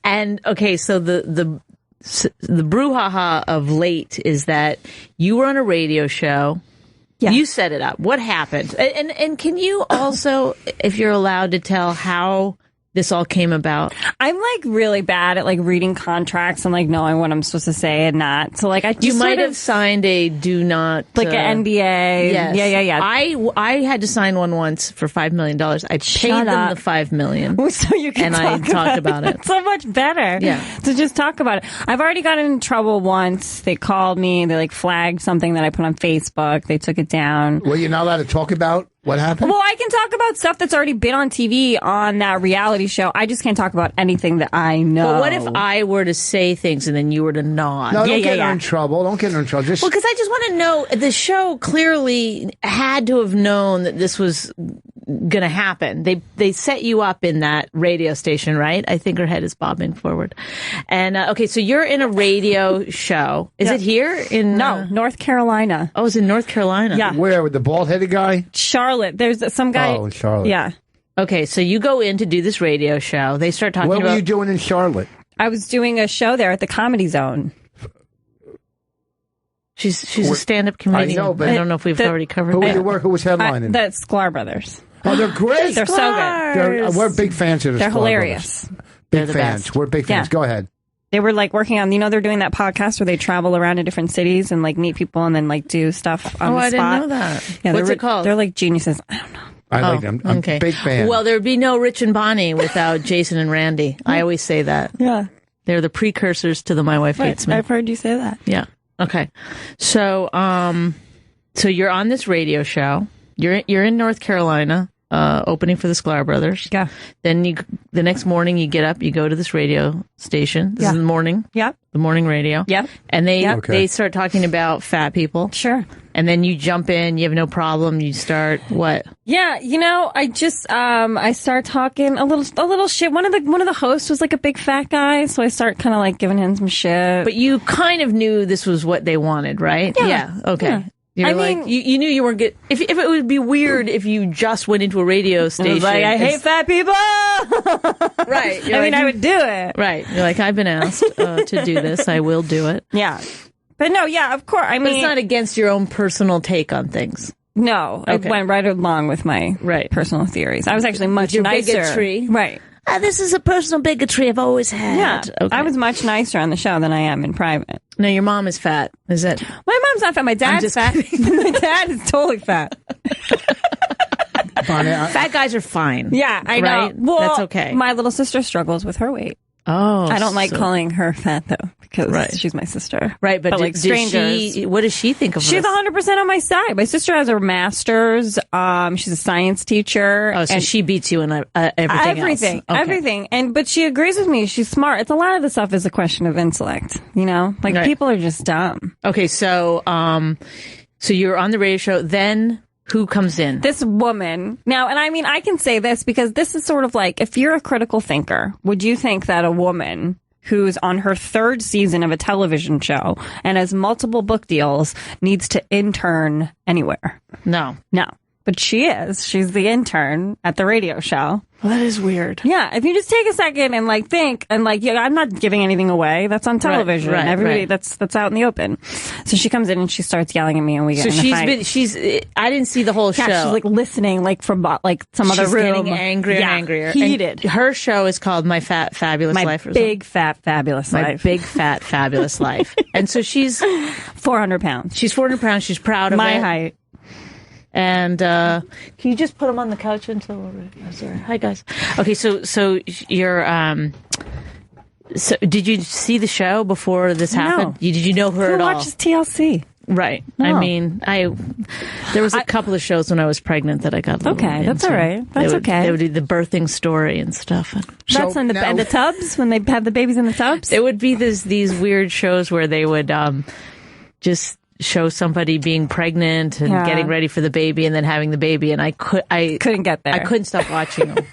And okay, so the brouhaha of late is that you were on a radio show. Yeah. You set it up. What happened? And can you also, if you're allowed to tell how this all came about? I'm really bad at reading contracts and knowing what I'm supposed to say and not. So I just you might have signed a do not an NDA. Yes. Yeah. I had to sign one once for $5 million. I paid them the $5 million. So you can I talked about it. So much better. Yeah. To just talk about it. I've already gotten in trouble once. They called me. They flagged something that I put on Facebook. They took it down. Well, you're not allowed to talk about What happened? Well, I can talk about stuff that's already been on TV on that reality show. I just can't talk about anything that I know. Well, what if I were to say things and then you were to nod? No, don't get her in trouble. Don't get her in trouble. Just Well, because I just want to know, the show clearly had to have known that this was going to happen. They set you up in that radio station, right? I think her head is bobbing forward. And, okay, so you're in a radio show. Is it here in... No, North Carolina. Oh, it's in North Carolina. Yeah. where, with the bald-headed guy? Charlotte. There's some guy. Oh, in Charlotte. Yeah. Okay, so you go in to do this radio show. They start talking What about... were you doing in Charlotte? I was doing a show there at the Comedy Zone. She's a stand-up comedian. I know, but I don't know if we've already covered Who that. was headlining? The Sklar Brothers. Oh, they're great. They're so good. We're big fans of the They're Sklar hilarious. Brothers. They're Big the fans. best. We're big fans. Yeah. Go ahead. They were like working on, they're doing that podcast where they travel around to different cities and like meet people and then like do stuff on the I spot. didn't know that. Yeah, What's it called? They're like geniuses. I don't know. I like them. I'm a big fan. Well, there'd be no Rich and Bonnie without Jason and Randy. I always say that. Yeah. They're the precursors to the My Wife Hates Me. I've heard you say that. Yeah. Okay. So, so you're on this radio show. You're in North Carolina, opening for the Sklar Brothers. Yeah. Then the next morning you get up, you go to this radio station. This is in the morning. Yep. The morning radio. Yep. And they start talking about fat people. Sure. And then you jump in, you have no problem, you start what? Yeah, I just I start talking a little shit. One of the hosts was like a big fat guy, so I start kind of like giving him some shit. But you kind of knew this was what they wanted, right? Yeah. Okay. Yeah. You're I like, mean- you knew you weren't good. If it would be weird if you just went into a radio station. I was like, I hate fat people. Right. I would do it. Right. You're like, I've been asked to do this. I will do it. Yeah. But no, yeah, of course. I But mean, it's not against your own personal take on things. no, Okay. I went right along with my personal theories. I was actually much your nicer. bigotry. Right. This is a personal bigotry I've always had. Yeah. Okay. I was much nicer on the show than I am in private. No, your mom is fat. Is it? My mom's not fat. My dad's just fat. My dad is totally fat. Bonnie, Fat guys are fine. Yeah, I know. Right? Well, That's okay. My little sister struggles with her weight. Oh. I don't like so- calling her fat though because Right. she's my sister. Right, but like does strangers. what does she think of She's us? 100% on my side. My sister has her master's. She's a science teacher. Oh, so and she beats you in everything else. everything, Okay. everything. But she agrees with me. She's smart. It's a lot of the stuff is a question of intellect. Like Right. people are just dumb. Okay, so so you're on the radio show. Then who comes in? This woman now, and I mean, I can say this because this is sort of like if you're a critical thinker, would you think that a woman who's on her third season of a television show and has multiple book deals needs to intern anywhere? No. No. But she is. She's the intern at the radio show. Well, that is weird. Yeah, if you just take a second and like think and like, yeah, I'm not giving anything away. That's on television. right, Everybody, right. that's out in the open. So she comes in and she starts yelling at me, and we get So in a she's fight. been I didn't see the whole show. Yeah, she's like listening, like from like some other She's room. getting angrier Yeah, and angrier. heated. And her show is called My Fat Fabulous My Life. Or big fat fabulous something. My life. big fat fabulous life. And so she's 400 pounds. She's 400 pounds. She's proud of My it. height. And can you just put them on the couch until we're ready? Oh, sorry. Hi guys. Okay, so you're so did you see the show before this happened? No. Did you know her at all? Watches TLC. Right. No. I mean, there was a couple of shows when I was pregnant that I got. a little Okay, that's into. all right. That's okay. They would do the birthing story and stuff. That's in the tubs when they have the babies in the tubs. It would be these weird shows where they would just show somebody being pregnant and getting ready for the baby and then having the baby, and I couldn't get there. I couldn't stop watching them.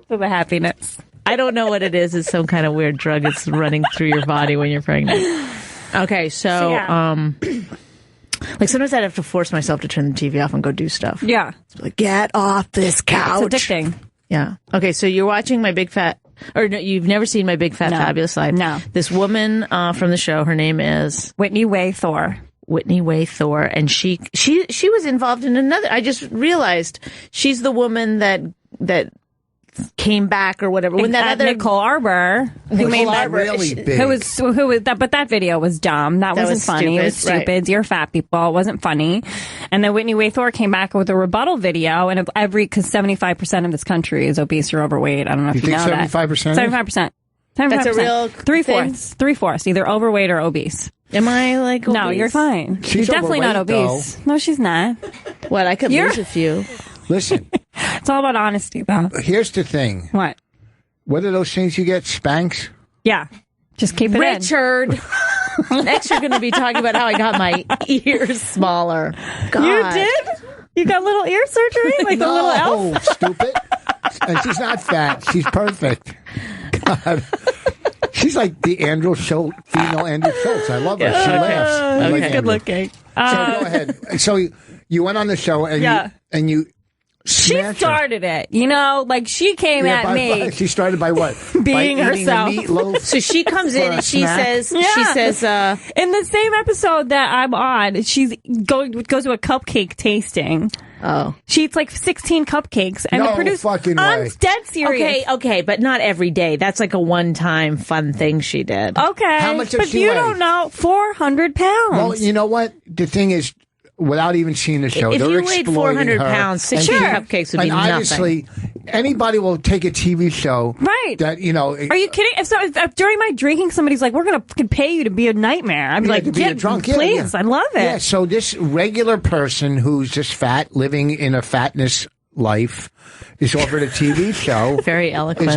For the happiness. I don't know what it is. It's some kind of weird drug. It's running through your body when you're pregnant. Okay, so like sometimes I'd have to force myself to turn the TV off and go do stuff. Yeah. It's like, get off this couch. It's addicting. Yeah. Okay, so you're watching My Big Fat, or no, you've never seen My Big Fat Fabulous Life. No. This woman from the show, her name is Whitney Thore. Whitney Thore, and she was involved in another. I just realized she's the woman that came back or whatever when that other Nicole Arbor, who made that really big. who was that, but that video was dumb. That wasn't was funny. It was stupid, stupid. right. Dear fat people, it wasn't funny. And then Whitney Thore came back with a rebuttal video, and because 75% of this country is obese or overweight. I don't know if you think know that. 75%? 75%. That's a real Three-fourths, either overweight or obese. Am I like obese? No, you're fine. She's You're definitely not overweight, obese. No, she's not. What? I could You're- lose a few. Listen. It's all about honesty, though. Here's the thing. What? What are those things you get? Spanx? Yeah. Just keep it Richard. Next, you're going to be talking about how I got my ears smaller. God. You did? You got little ear surgery? Like the little elf? Stupid. And she's not fat. She's perfect. God. She's like the female Andrew Schultz. I love her. She laughs. I like good Andrew. looking. So go ahead. So you went on the show and you She started it, you know, like she came at me. She started by what? Being by herself. Eating a meatloaf So she comes in and she says, in the same episode that I'm on, she's goes to a cupcake tasting. Oh. She eats like 16 cupcakes. And No the producer, fucking I'm way. dead serious. Okay, but not every day. That's like a one-time fun thing she did. Okay. How much does but she you weigh? don't know, 400 pounds. Well, you know what? The thing is, without even seeing the show, If they're you weighed exploiting 400 her. pounds, 60 And cupcakes would be and obviously, anybody will take a TV show. Right. That, you know. Are you kidding? If during my drinking, somebody's like, we're going to pay you to be a nightmare. I'd be like, to be a drunk, please. I love it. Yeah, so this regular person who's just fat, living in a fatness life, is offered a TV show. Very eloquent.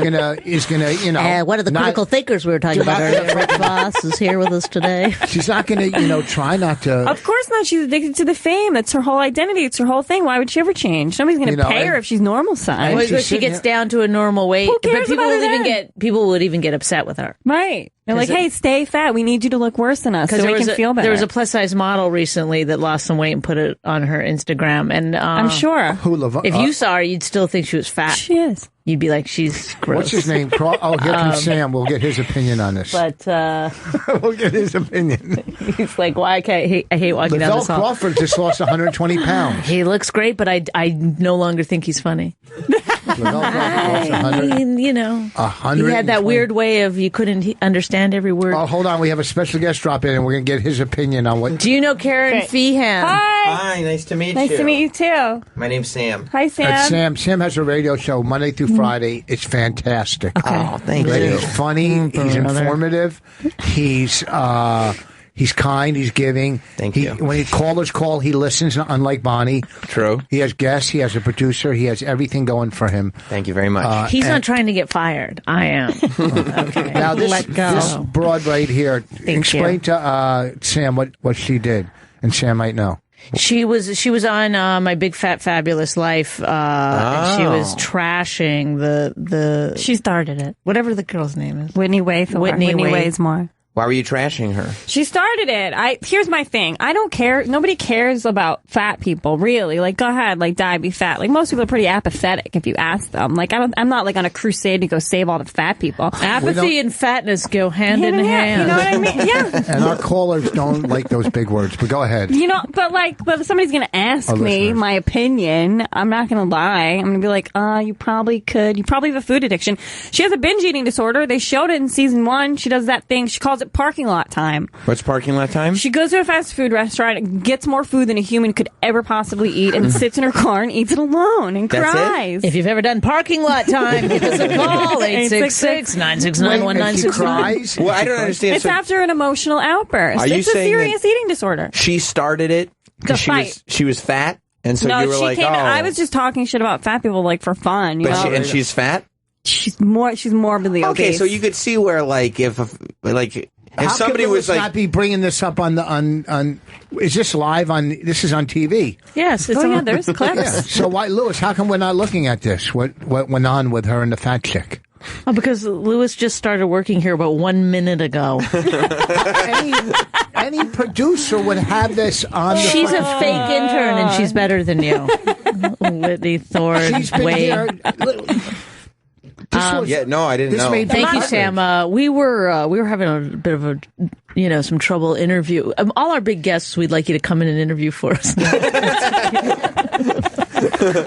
Is gonna, you know. One of the critical thinkers we were talking about earlier, Rick Voss, is here with us today. She's not gonna, you know, try not to. Of course not. She's addicted to the fame. That's her whole identity. It's her whole thing. Why would she ever change? Nobody's going to pay her if she's normal size. Well, if she gets down to a normal weight, Who cares but people about would her even then? people would even get upset with her. Right. They're like, hey, stay fat. We need you to look worse than us so we can feel better. There was a plus size model recently that lost some weight and put it on her Instagram, and I'm sure. If you saw her, you'd still think she was fat. She is. You'd be like, she's gross. What's his name? Oh, here comes Sam. We'll get his opinion on this. But we'll get his opinion. He's like, why? I hate walking down Lavelle this hall. Crawford just lost 120 pounds. He looks great, but I no longer think he's funny. Lavelle Crawford lost 100. I mean, you know, 100. he had that weird way of you couldn't understand every word. Oh, hold on. We have a special guest drop in, and we're going to get his opinion on what. Do you know Karen Feehan? Hi. Nice to meet you. Nice to meet you, too. My name's Sam. Hi, Sam. Sam has a radio show Monday through Friday. It's fantastic. Oh, thank you. He's funny. He's informative. He's kind. He's giving. Thank you. When callers call, he listens. Unlike Bonnie. True. He has guests. He has a producer. He has everything going for him. Thank you very much. He's not trying to get fired. I am. Okay. Now Let go. this broad right here. Explain to Sam what she did, and Sam might know. She was on My Big Fat Fabulous Life. And she was trashing the. She started it. Whatever the girl's name is. Whitney weighs more. Why were you trashing her? She started it. Here's my thing. I don't care. Nobody cares about fat people, really. Like, go ahead, like, die, be fat. Like, most people are pretty apathetic if you ask them. Like, I'm not like on a crusade to go save all the fat people. Apathy and fatness go hand in hand. You know what I mean? Yeah. And our callers don't like those big words, but go ahead. You know, but if somebody's gonna ask me my opinion, I'm not gonna lie. I'm gonna be like, you probably could. You probably have a food addiction. She has a binge eating disorder. They showed it in season 1. She does that thing. She calls it parking lot time. What's parking lot time? She goes to a fast food restaurant, gets more food than a human could ever possibly eat, and sits in her car and eats it alone and That's cries. If you've ever done parking lot time, give us a call. 866-969-1969. Cries? Well, I don't understand. It's after an emotional outburst. Are you It's a saying serious eating disorder. She started it because she was fat, and so No, you were she like, came. oh. I was just talking shit about fat people, like, for fun. You know? and she's fat. She's morbidly Okay, obese. so you could see where, like, if How somebody could was Louis like, not be bringing this up on is this live on? This is on TV. Yes, it's yeah, there's clips. Yeah. So why, Louis? How come we're not looking at this? What went on with her and the fat chick? Oh, because Louis just started working here about 1 minute ago. Any producer would have this on. She's a fake intern, and she's better than you, Whitney, Thore, She's been Wade. here. yeah, no, I didn't know. Thank you, Sam. We were having a bit of a, some trouble interview. All our big guests, we'd like you to come in and interview for us.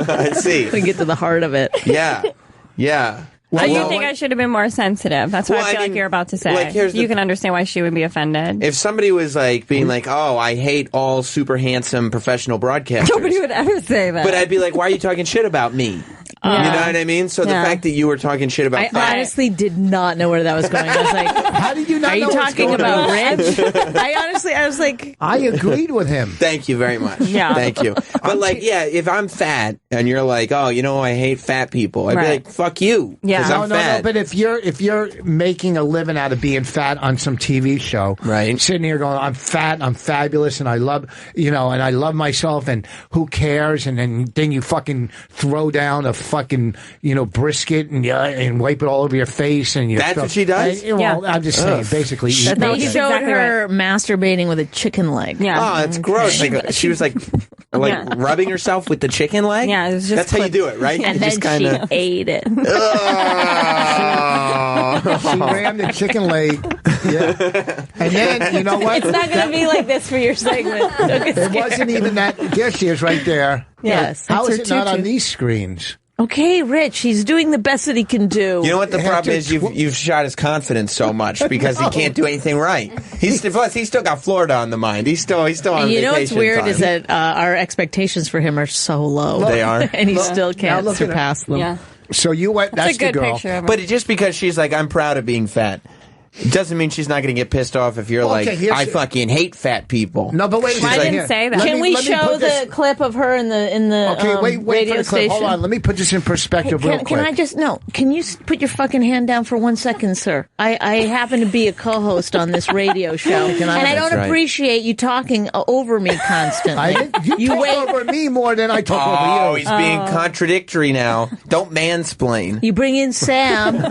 I see. We get to the heart of it. Yeah. I do think I should have been more sensitive. That's what I feel like you're about to say. Like, you can understand why she would be offended. If somebody was like being like, "Oh, I hate all super handsome professional broadcasters," Nobody would ever say that. But I'd be like, "Why are you talking shit about me?" You know what I mean? So the fact that you were talking shit about I honestly did not know where that was going. I was like, how did you not know? Are you talking about Rich? I was like, I agreed with him. Thank you very much. Yeah. Thank you. But like, yeah, if I'm fat and you're like, oh, you know, I hate fat people, I'd be like, fuck you. Yeah. I'm fat. No. But if you're making a living out of being fat on some TV show, right? Sitting here going, I'm fat, I'm fabulous, and I love, and I love myself, and who cares? And then you fucking throw down a fucking, brisket and wipe it all over your face, and that's what she does. Well, I'm just saying, basically. They showed her masturbating with a chicken leg. Yeah. Oh, it's gross. She was like rubbing herself with the chicken leg. Yeah, it was just that's how you do it, right? And then she ate it. She rammed the chicken leg. Yeah. And then, you know what? It's not going to be like this for your segment. It wasn't even that. There she is right there. Yes. How is it not on these screens? Okay, Rich, he's doing the best that he can do. You know what the problem is? You've shot his confidence so much because he can't do anything right. He's still got Florida on the mind. He's still on vacation. You know what's weird time. is that our expectations for him are so low. They are. And he still can't surpass them. Yeah. So you went, that's a good the girl. picture of her. But just because she's like, I'm proud of being fat, it doesn't mean she's not going to get pissed off if you're I fucking hate fat people. No, but wait. I didn't say that. Can we show the clip of her in the wait radio for the clip. station? Hold on, let me put this in perspective real quick. Can I just Can you put your fucking hand down for 1 second, sir? I happen to be a co-host on this radio show, and I don't appreciate you talking over me constantly. You talk over me more than I talk over you. Oh, he's being contradictory now. Don't mansplain. You bring in Sam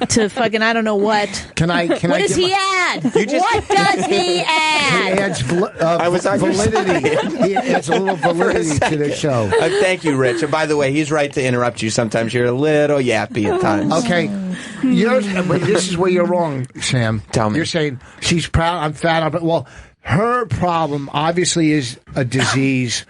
to fucking I don't know what. What does he add? What does he add? He adds validity. He adds a little validity to the show. Thank you, Rich. And by the way, he's right to interrupt you. Sometimes you're a little yappy at times. Okay. This is where you're wrong, Sam. Tell me. You're saying she's proud, I'm fat. Well, her problem obviously is a disease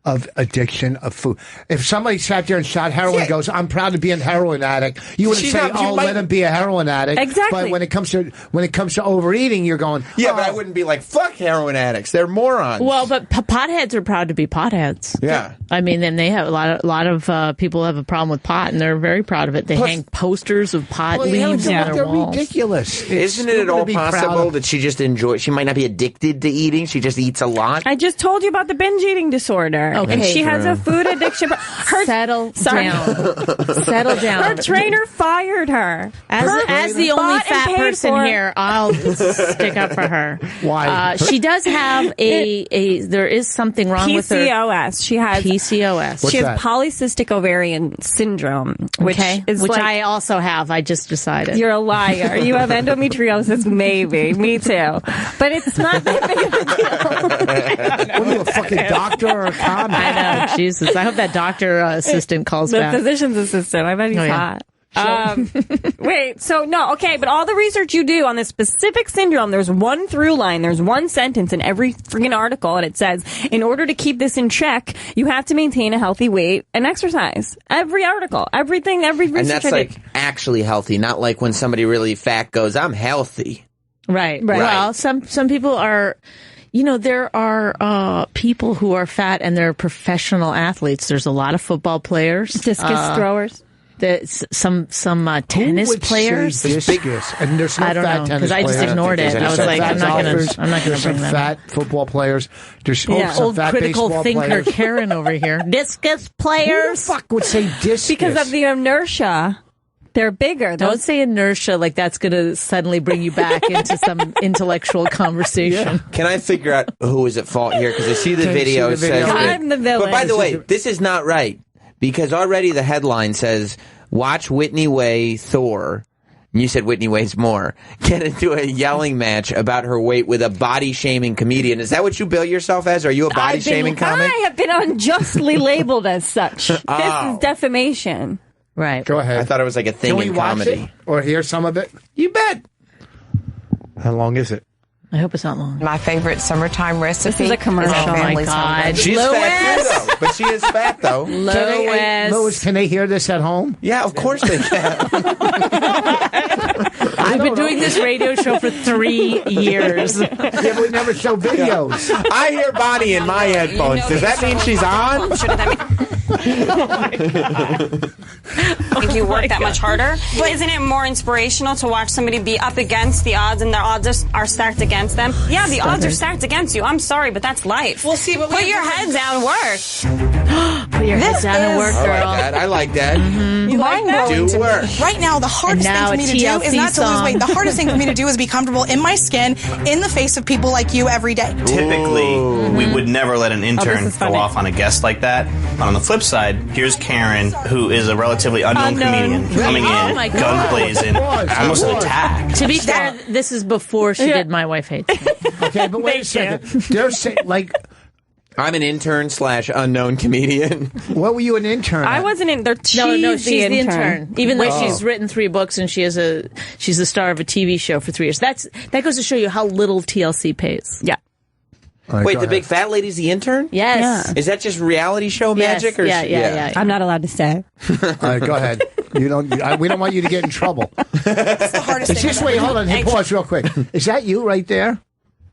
of addiction of food. If somebody sat there and shot heroin and goes, I'm proud to be a heroin addict, you wouldn't say, let him be a heroin addict. Exactly. But when it comes to overeating, you're going, yeah, but I wouldn't be like, fuck heroin addicts. They're morons. Well, but potheads are proud to be potheads. Yeah. I mean, then they have a lot of people have a problem with pot, and they're very proud of it. They hang posters of pot leaves on their walls. Ridiculous. Isn't it at all possible that she just enjoys? She might not be addicted to eating. She just eats a lot. I just told you about the binge eating disorder. Okay. And she has a food addiction. Settle down. Her trainer fired her. As the only fat person here, I'll stick up for her. Why? She does have there is something wrong with her. PCOS. She has PCOS. She has polycystic ovarian syndrome, which I also have. I just decided. You're a liar. You have endometriosis, maybe. Me too. But it's not that big of a deal. What are you, a fucking doctor or a comic? I know. Jesus. I hope that doctor assistant calls back. The physician's assistant. I bet he's hot. But all the research you do on this specific syndrome, there's one through line, there's one sentence in every freaking article, and it says, in order to keep this in check, you have to maintain a healthy weight and exercise. Every article, everything, every research. And that's like actually healthy, not like when somebody really fat goes, I'm healthy. Right. Well, some people are... there are people who are fat and they're professional athletes. There's a lot of football players, discus throwers. Some tennis players. Discus? And there's no I don't fat know tennis because I just players. ignored it. I was like, I'm not going to bring that. Fat football players. There's some old fat critical baseball thinker players. Karen over here. Discus players. Who the fuck would say discus? Because of the inertia. They're bigger. Don't say inertia like that's going to suddenly bring you back into some intellectual conversation. Yeah. Can I figure out who is at fault here? Because I see the video. It says I'm the villain. But by the way, this is not right. Because already the headline says, watch Whitney weigh Thore. And you said Whitney weighs more. Get into a yelling match about her weight with a body-shaming comedian. Is that what you bill yourself as? Are you a body-shaming comic? I have been unjustly labeled as such. This is defamation. Right. Go ahead. I thought it was like a thing in comedy. Watch it or hear some of it? You bet. How long is it? I hope it's not long. My favorite summertime recipe. This is a commercial. Oh my God. She's fat too, though. But she is fat, though. Lois, can they hear this at home? Yeah, of course they can. I've been doing this radio show for 3 years. Yeah, but we never show videos. I hear Bonnie in my headphones. Does that mean she's on? Think you work that much harder? But isn't it more inspirational to watch somebody be up against the odds and their odds are stacked against them? Yeah, the odds are stacked against you. I'm sorry, but that's life. We'll see. But put your head down, work. Put your head down and work, girl. I like that. You like that? Do work. Right now, the hardest thing for me to do is not to lose weight. The hardest thing for me to do is be comfortable in my skin, in the face of people like you every day. Typically, we would never let an intern go off on a guest like that. But on the flip side, here's Karen, who is a relatively unknown comedian, coming in, guns blazing, almost an attack. To be fair, this is before she did My Wife Hates Me. Okay, but wait a second. They're saying, like... I'm an intern / unknown comedian. What were you an intern? I wasn't in there. No, she's the intern. Even though she's written 3 books and she's the star of a TV show for 3 years. That goes to show you how little TLC pays. Yeah. Right, wait, the big fat lady's the intern? Yes. Yeah. Is that just reality show magic? Or Yeah. I'm not allowed to say. All right, go ahead. We don't want you to get in trouble. That's the hardest thing. Just wait, hold on. Hey, pause real quick. Is that you right there?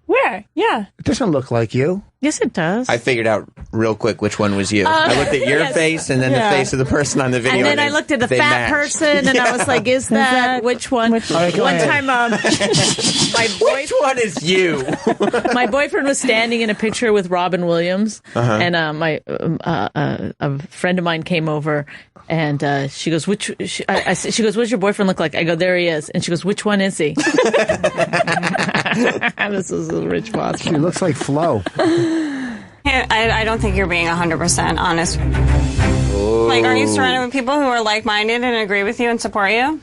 Where? Yeah. It doesn't look like you. Yes, it does. I figured out real quick which one was you. I looked at your face and then the face of the person on the video. And then I looked at the fat person and I was like, is that which one? One time, which one is you? My boyfriend was standing in a picture with Robin Williams, and a friend of mine came over. And she goes, she goes, what's your boyfriend look like? I go, there he is. And she goes, which one is he? This was a rich boss. She looks like Flo. I don't think you're being 100% honest. Like, are you surrounded with people who are like-minded and agree with you and support you?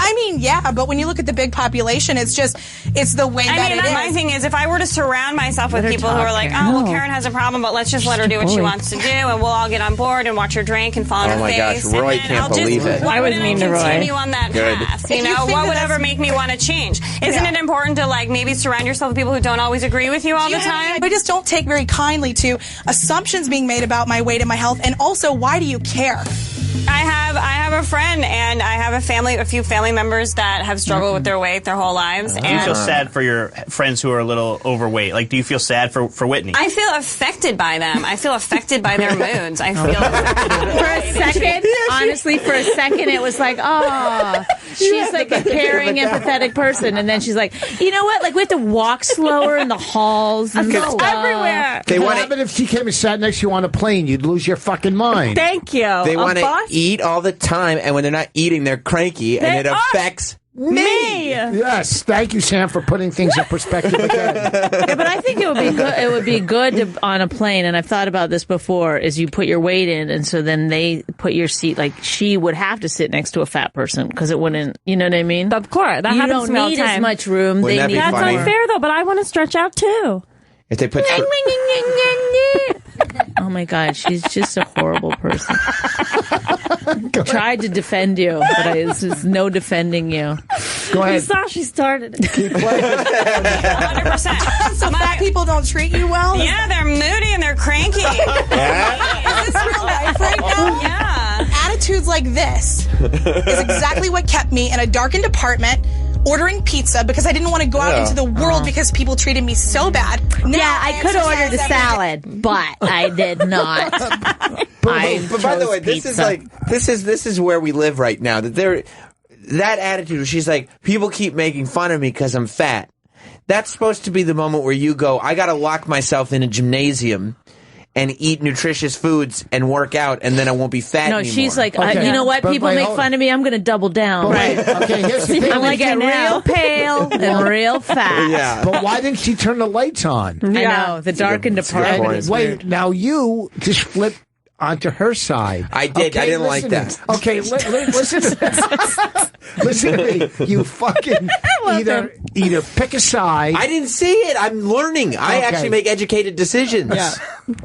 I mean, yeah, but when you look at the big population, it's the way that it is. My thing is, if I were to surround myself with people who are like, Karen has a problem, but let's just let her do what she wants to do, and we'll all get on board and watch her drink and fall on her face. Oh my gosh, Roy can't believe it. I was mean to Roy. Continue on that path. You know, what would ever make me want to change? Isn't it important to maybe surround yourself with people who don't always agree with you all the time? I just don't take very kindly to assumptions being made about my weight and my health, and also, why do you care? I have a friend and I have a few family members that have struggled with their weight their whole lives. Do you feel sad for your friends who are a little overweight? Like, do you feel sad for Whitney? I feel affected by them. I feel affected by their moods. I feel for a second, honestly, for a second, it was like, she's like a caring, empathetic person, and then she's like, you know what? Like, we have to walk slower in the halls and stuff. Everywhere. What happened if she came and sat next to you on a plane? You'd lose your fucking mind. Thank you. They want to eat all the time, and when they're not eating, they're cranky, and it affects me. Yes, thank you, Sam, for putting things in perspective again. Yeah, but I think it would be good. It would be good to, on a plane, and I've thought about this before. Is you put your weight in, and so then they put your seat. Like she would have to sit next to a fat person because it wouldn't. You know what I mean? Of course, that you happens don't to me all the need time. as much room. Wouldn't they need that be That's funny? unfair though. But I want to stretch out too. If they put Oh my God, she's just a horrible person. Tried to defend you, but there's no defending you. Go ahead. You saw she started it. Keep playing. 100%. So fat people don't treat you well? Yeah, they're moody and they're cranky. Is this real life right now? Yeah. Attitudes like this is exactly what kept me in a darkened apartment ordering pizza because I didn't want to go out into the world because people treated me so bad. Now, I could have ordered a salad, but I did not. But by the way, this is where we live right now. That attitude, she's like, people keep making fun of me because I'm fat. That's supposed to be the moment where you go, I got to lock myself in a gymnasium and eat nutritious foods and work out, and then I won't be fat anymore. No, she's like, Okay. you know what? But People wait, make hold fun of me. I'm going to double down. But wait, okay, here's the thing. I'm going to get real pale and real fat. Yeah. But why didn't she turn the lights on? I know, the darkened apartment is Wait, weird. now you just flip onto her side. I did. I didn't like that. Okay, listen to this. Listen to me. You fucking either pick a side. I didn't see it. I'm learning. I actually make educated decisions. Yeah.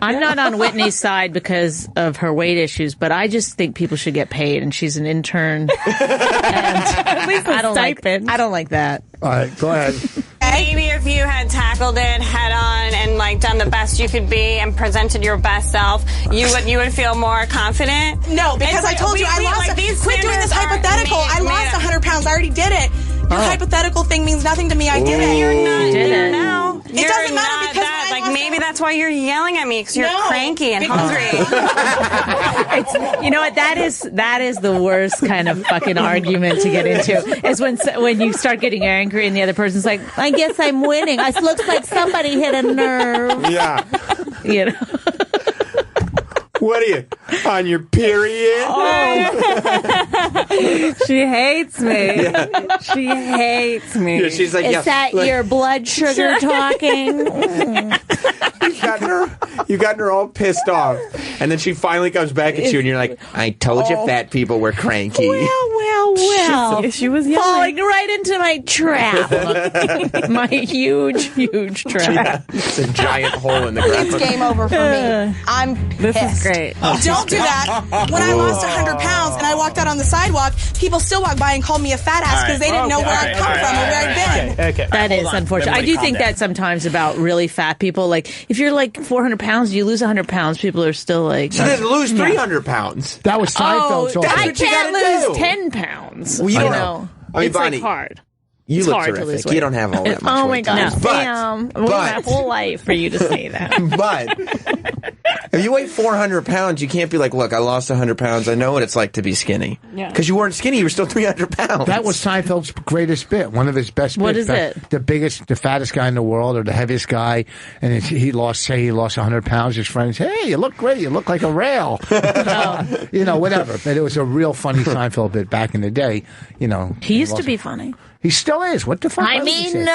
I'm not on Whitney's side because of her weight issues, but I just think people should get paid, and she's an intern. At least I don't like that. All right, go ahead. Maybe if you had tackled it head on and done the best you could be and presented your best self, you would feel more confident. No, because I told you I lost. Quit doing this hypothetical. I lost 100 pounds. I already did it. Your hypothetical thing means nothing to me. I did it. You're not. did it. No. It doesn't matter because that. Like maybe that's why you're yelling at me because you're cranky and hungry. You know what? That is the worst kind of fucking argument to get into. Is when you start getting angry and the other person's like, "I guess I'm winning." It looks like somebody hit a nerve. Yeah. You know. What are you, on your period? She hates me. Yeah. She hates me. Yeah, she's like, Is that your blood sugar talking? You gotten her all pissed off, and then she finally comes back at you, and you're like, "I told you, fat people were cranky." Well. She was yelling. Falling right into my trap. My huge trap. Yeah, it's a giant hole in the ground. It's game over for me. I'm pissed. This is great. Don't do that. When I lost 100 pounds and I walked out on the sidewalk, people still walked by and called me a fat ass because they didn't know where I'd come from or where I'd been. Okay. That is unfortunate. I do think that sometimes about really fat people. Like, if you're like 400 pounds, you lose 100 pounds, people are still like... So then lose 300 pounds. That was Seinfeld's. I what you can't gotta lose do. 10 pounds. Well, you don't know. I mean, it's Bonnie, like hard. You It's look hard to lose terrific. weight. You don't have all that much Oh my weight. gosh, But damn. I waited my whole life for you to say that. But if you weigh 400 pounds, you can't be like, "Look, I lost 100 pounds. I know what it's like to be skinny." Yeah. Because you weren't skinny, you were still 300 pounds. That was Seinfeld's greatest bit. One of his best bits. What is it? The fattest guy in the world, or the heaviest guy, and he lost 100 pounds. His friends, "Hey, you look great. You look like a rail." You know, whatever. But it was a real funny Seinfeld bit back in the day. You know, He used to be funny. He still is. What the fuck? I else is mean, he?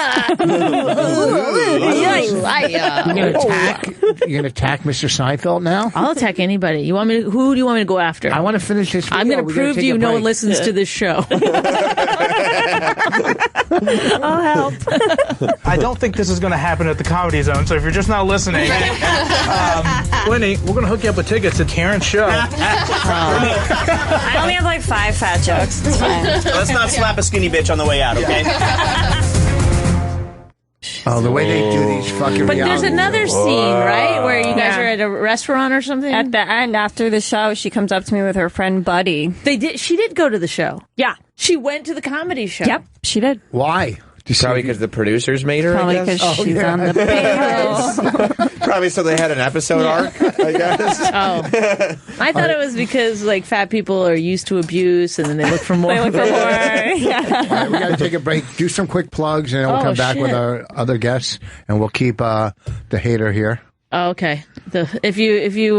yikes. You're gonna attack Mr. Seinfeld now? I'll attack anybody. Who do you want me to go after? I want to finish this video. I'm going to prove to you no one listens to this show. I'll help. I don't think this is going to happen at the Comedy Zone, so if you're just not listening, Whitney, we're going to hook you up with tickets at Karen's show. I only have like 5 fat jokes. It's fine. Let's not slap a skinny bitch on the way out, okay? Oh, the way they do these fucking But there's reality another shows. scene, right, where you guys Yeah. are at a restaurant or something? At the end, after the show, she comes up to me with her friend Buddy. She did go to the show. Yeah. She went to the comedy show. Yep, she did. Why? Probably because the producers made her. Probably I guess. because she's on the payroll. Probably so they had an episode arc. I guess. Oh, I thought it was because like fat people are used to abuse, and then they look for more. They look for more. Yeah. All right, we got to take a break, do some quick plugs, and then we'll come back with our other guests, and we'll keep the hater here. Oh, okay. If you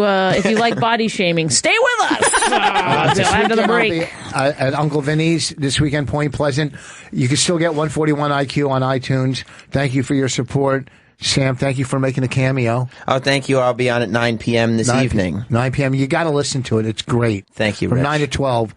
like body shaming, stay with us. Until after the break. I'll be, at Uncle Vinny's this weekend, Point Pleasant. You can still get 141 IQ on iTunes. Thank you for your support. Sam, thank you for making a cameo. Oh, thank you. I'll be on at 9 p.m. this evening. 9 p.m. You got to listen to it. It's great. Thank you, From Rich. 9 to 12.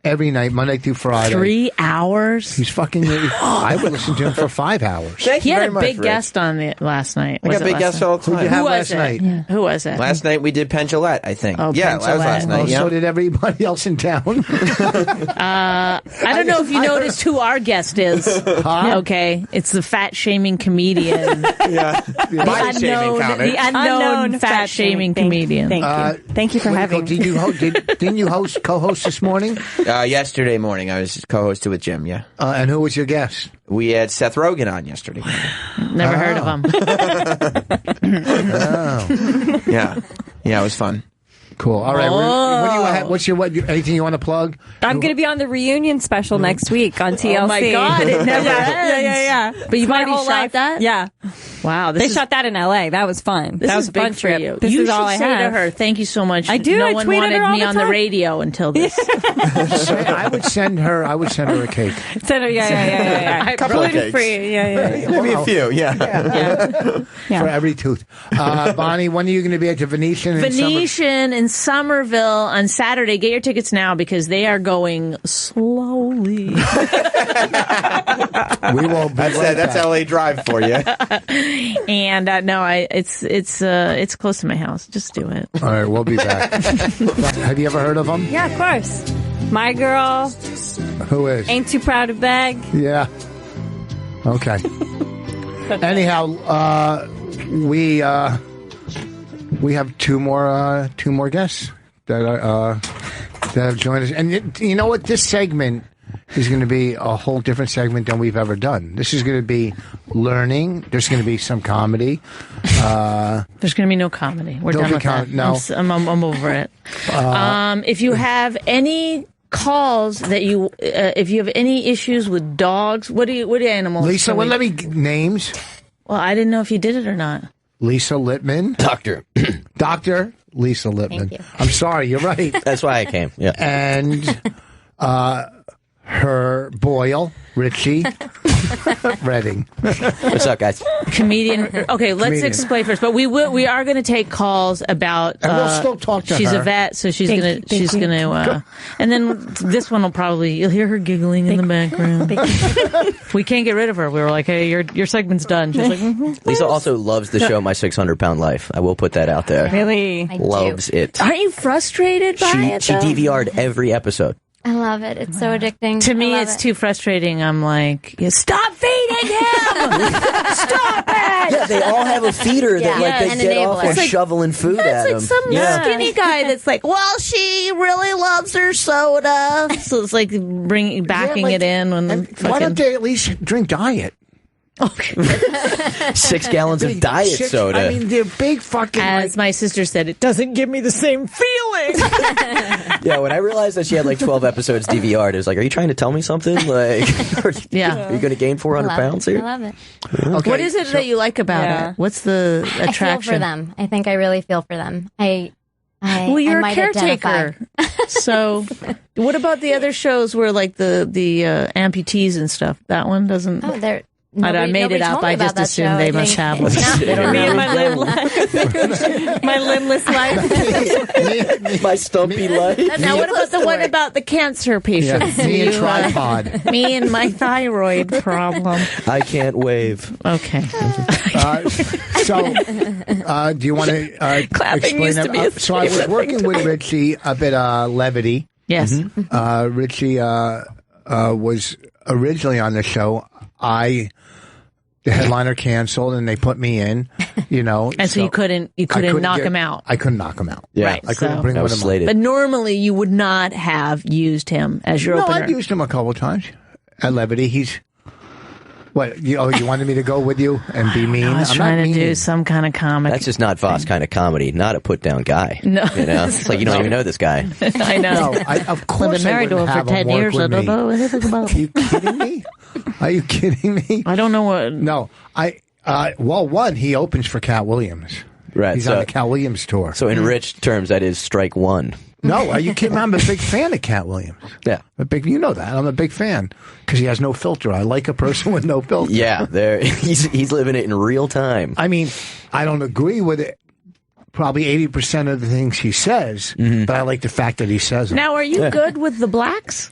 Every night, Monday through Friday. 3 hours? He's fucking... I would listen to him for 5 hours. Thank He you had very a much, big Rich. guest on the last night. I got big guests all the time. Who'd you have Who was last it? night? Yeah. Who was it? Last night we did Penn Jillette, I think. Oh, yeah, that was last night. Oh, Yeah. so did everybody else in town. I don't know if you noticed who our guest is. Okay, it's the fat shaming comedian. Yeah. Body shaming comic. The unknown fat shaming comedian. Thank you for having me. Didn't you co-host this morning? Yesterday morning, I was co-hosted with Jim. Yeah. And who was your guest? We had Seth Rogen on yesterday. Never heard of him. Yeah, it was fun. Cool. All right. What do you have? Anything you want to plug? I'm going to be on the reunion special next week on TLC. Oh my God, it never ends. Yeah. But you've already whole shot life. that? Yeah. Wow. They shot that in LA. That was fun. This that is was a fun big for trip. you. This you is should all I say have. to her, thank you so much. I do. No I one tweet at wanted her all me the on the time. radio until this. I would send her a cake. Send her, yeah. A couple of cakes. Free. Yeah. Maybe a few. Yeah. For every tooth. Bonnie, when are you going to be at the Venetian? Venetian in Somerville on Saturday. Get your tickets now because they are going slowly. We will. That's LA Drive for you. And it's close to my house. Just do it. All right, we'll be back. Have you ever heard of them? Yeah, of course. My girl. Who is? Ain't too proud to beg. Yeah. Okay. Anyhow, we have two more guests that have joined us, and you know what? This segment is going to be a whole different segment than we've ever done. This is going to be learning. There's going to be some comedy. There's going to be no comedy. We're done with that. No. I'm over it. If you have any calls that if you have any issues with dogs, what animals? Lisa, let me names. Well, I didn't know if you did it or not. Lisa Lippman. Doctor Lisa Lippman. Thank you. I'm sorry, you're right. That's why I came. Yeah. And her Boyle, Richie, Redding. What's up, guys? Comedian. Okay, let's explain first. But we are going to take calls about. And we'll still talk to her. She's a vet, so she's going to. And then this one will probably you'll hear her giggling in the background. We can't get rid of her. We were like, hey, your segment's done. She's like, Lisa also loves the show My 600-Pound Life. I will put that out there. Really? Loves it. Aren't you frustrated by it? She DVR'd every episode. I love it. It's so addicting. To me, it's too frustrating. I'm like, stop feeding him! Stop it! Yeah, they all have a feeder that they get off It's of shoveling food at them. It's like some skinny guy that's like, well, she really loves her soda. So it's like backing it in. Why don't they at least drink diet? Okay. 6 gallons of diet soda. I mean, they're big fucking. As my sister said, it doesn't give me the same feeling. Yeah, when I realized that she had like 12 episodes DVR'd, it was like, are you trying to tell me something? Like, are you going to gain 400 pounds here? I love it. Okay, what is it that you like about it? What's the attraction? I feel for them. I think I really feel for them. Well, you're I a caretaker. So, what about the other shows where like the amputees and stuff? That one doesn't. Oh, they're. I made it up. I just assumed they must have one. Me and my limbless life. My stumpy life. Now, what about the one about the cancer patients? Me and tripod. Me and my thyroid problem. I can't wave. Okay. Do you want to explain that? So I was working with Richie a bit levity. Yes. Richie was originally on the show. The headliner canceled, and they put me in. And so you couldn't knock him out. I couldn't knock him out. Yeah, right. I couldn't bring him slated. But normally you would not have used him as your opener. No, I've used him a couple of times at levity. He's. What? You wanted me to go with you and be mean? I was trying to do some kind of comic. That's just not Vos kind of comedy. Not a put down guy. No, it's like you don't even know this guy. I know. No, of course. I've been married to him for 10 years. I don't know anything about him. Are you kidding me? Are you kidding me? I don't know what. No, he opens for Katt Williams. Right. He's on the Katt Williams tour. So in rich terms, that is strike one. No, are you kidding me? I'm a big fan of Katt Williams. Yeah. You know that. I'm a big fan because he has no filter. I like a person with no filter. Yeah, he's living it in real time. I mean, I don't agree with it. Probably 80% of the things he says, but I like the fact that he says them. Now, are you good with the blacks?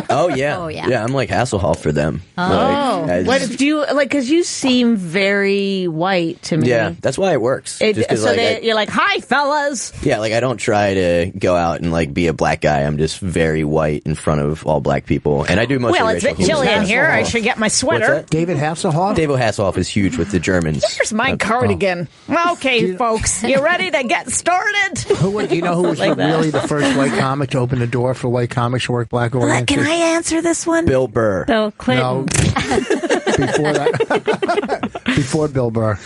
Oh yeah, yeah. I'm like Hasselhoff for them. Oh, what do you like? Because you seem very white to me. Yeah, that's why it works. You're like, hi, fellas. Yeah, like I don't try to go out and like be a black guy. I'm just very white in front of all black people, and I do most. Well, it's a bit chilly in here. I should get my sweater. David Hasselhoff. David Hasselhoff is huge with the Germans. Here's my cardigan. Okay, folks, you ready to get started? Do you know who was really the first white comic to open the door for white comics to work black audiences? Can I answer this one? Bill Burr. Bill Clinton. No. Before that. Before Bill Burr.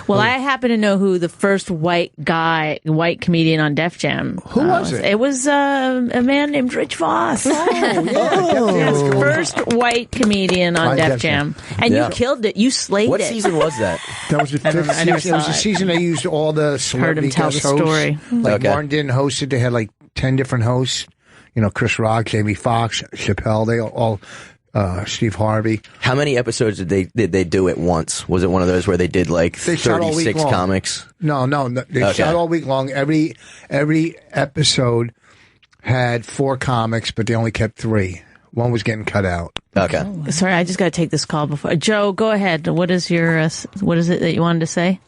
Well, I happen to know who the first white comedian on Def Jam. Who was it? It was a man named Rich Voss. First white comedian on Def Jam. And you killed it. You slayed it. What season was that? That was the fifth season. It was the season they used all the celebrity guest hosts. Story. Like Martin didn't host it. They had like 10 different hosts. Chris Rock, Jamie Foxx, Chappelle. They all Steve Harvey. How many episodes did they do at once? Was it one of those where they did like 36 comics? No. They shot all week long. Every episode had 4 comics, but they only kept 3. One was getting cut out. Okay. Oh, sorry, I just got to take this call before. Joe, go ahead. What is it that you wanted to say?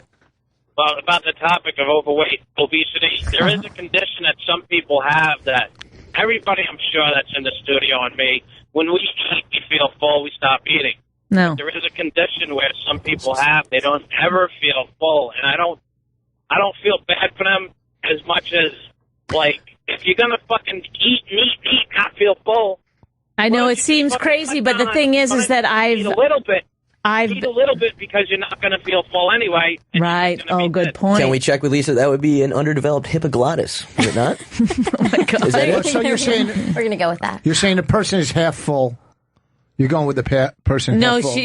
Well, about the topic of overweight, obesity, there is a condition that some people have that everybody, I'm sure, that's in the studio and me, when we eat, we feel full, we stop eating. No. There is a condition where some people have, they don't ever feel full, and I don't feel bad for them as much as, like, if you're going to fucking eat meat, not feel full, I know it seems crazy, but the thing is that eat a little bit. Eat a little bit because you're not going to feel full anyway. Right. Oh, good point. Can we check with Lisa? That would be an underdeveloped epiglottis, would it not? Oh my God. Is that it? So you're saying We're going to go with that. you're saying the person is half full. You're going with the person. No, half full.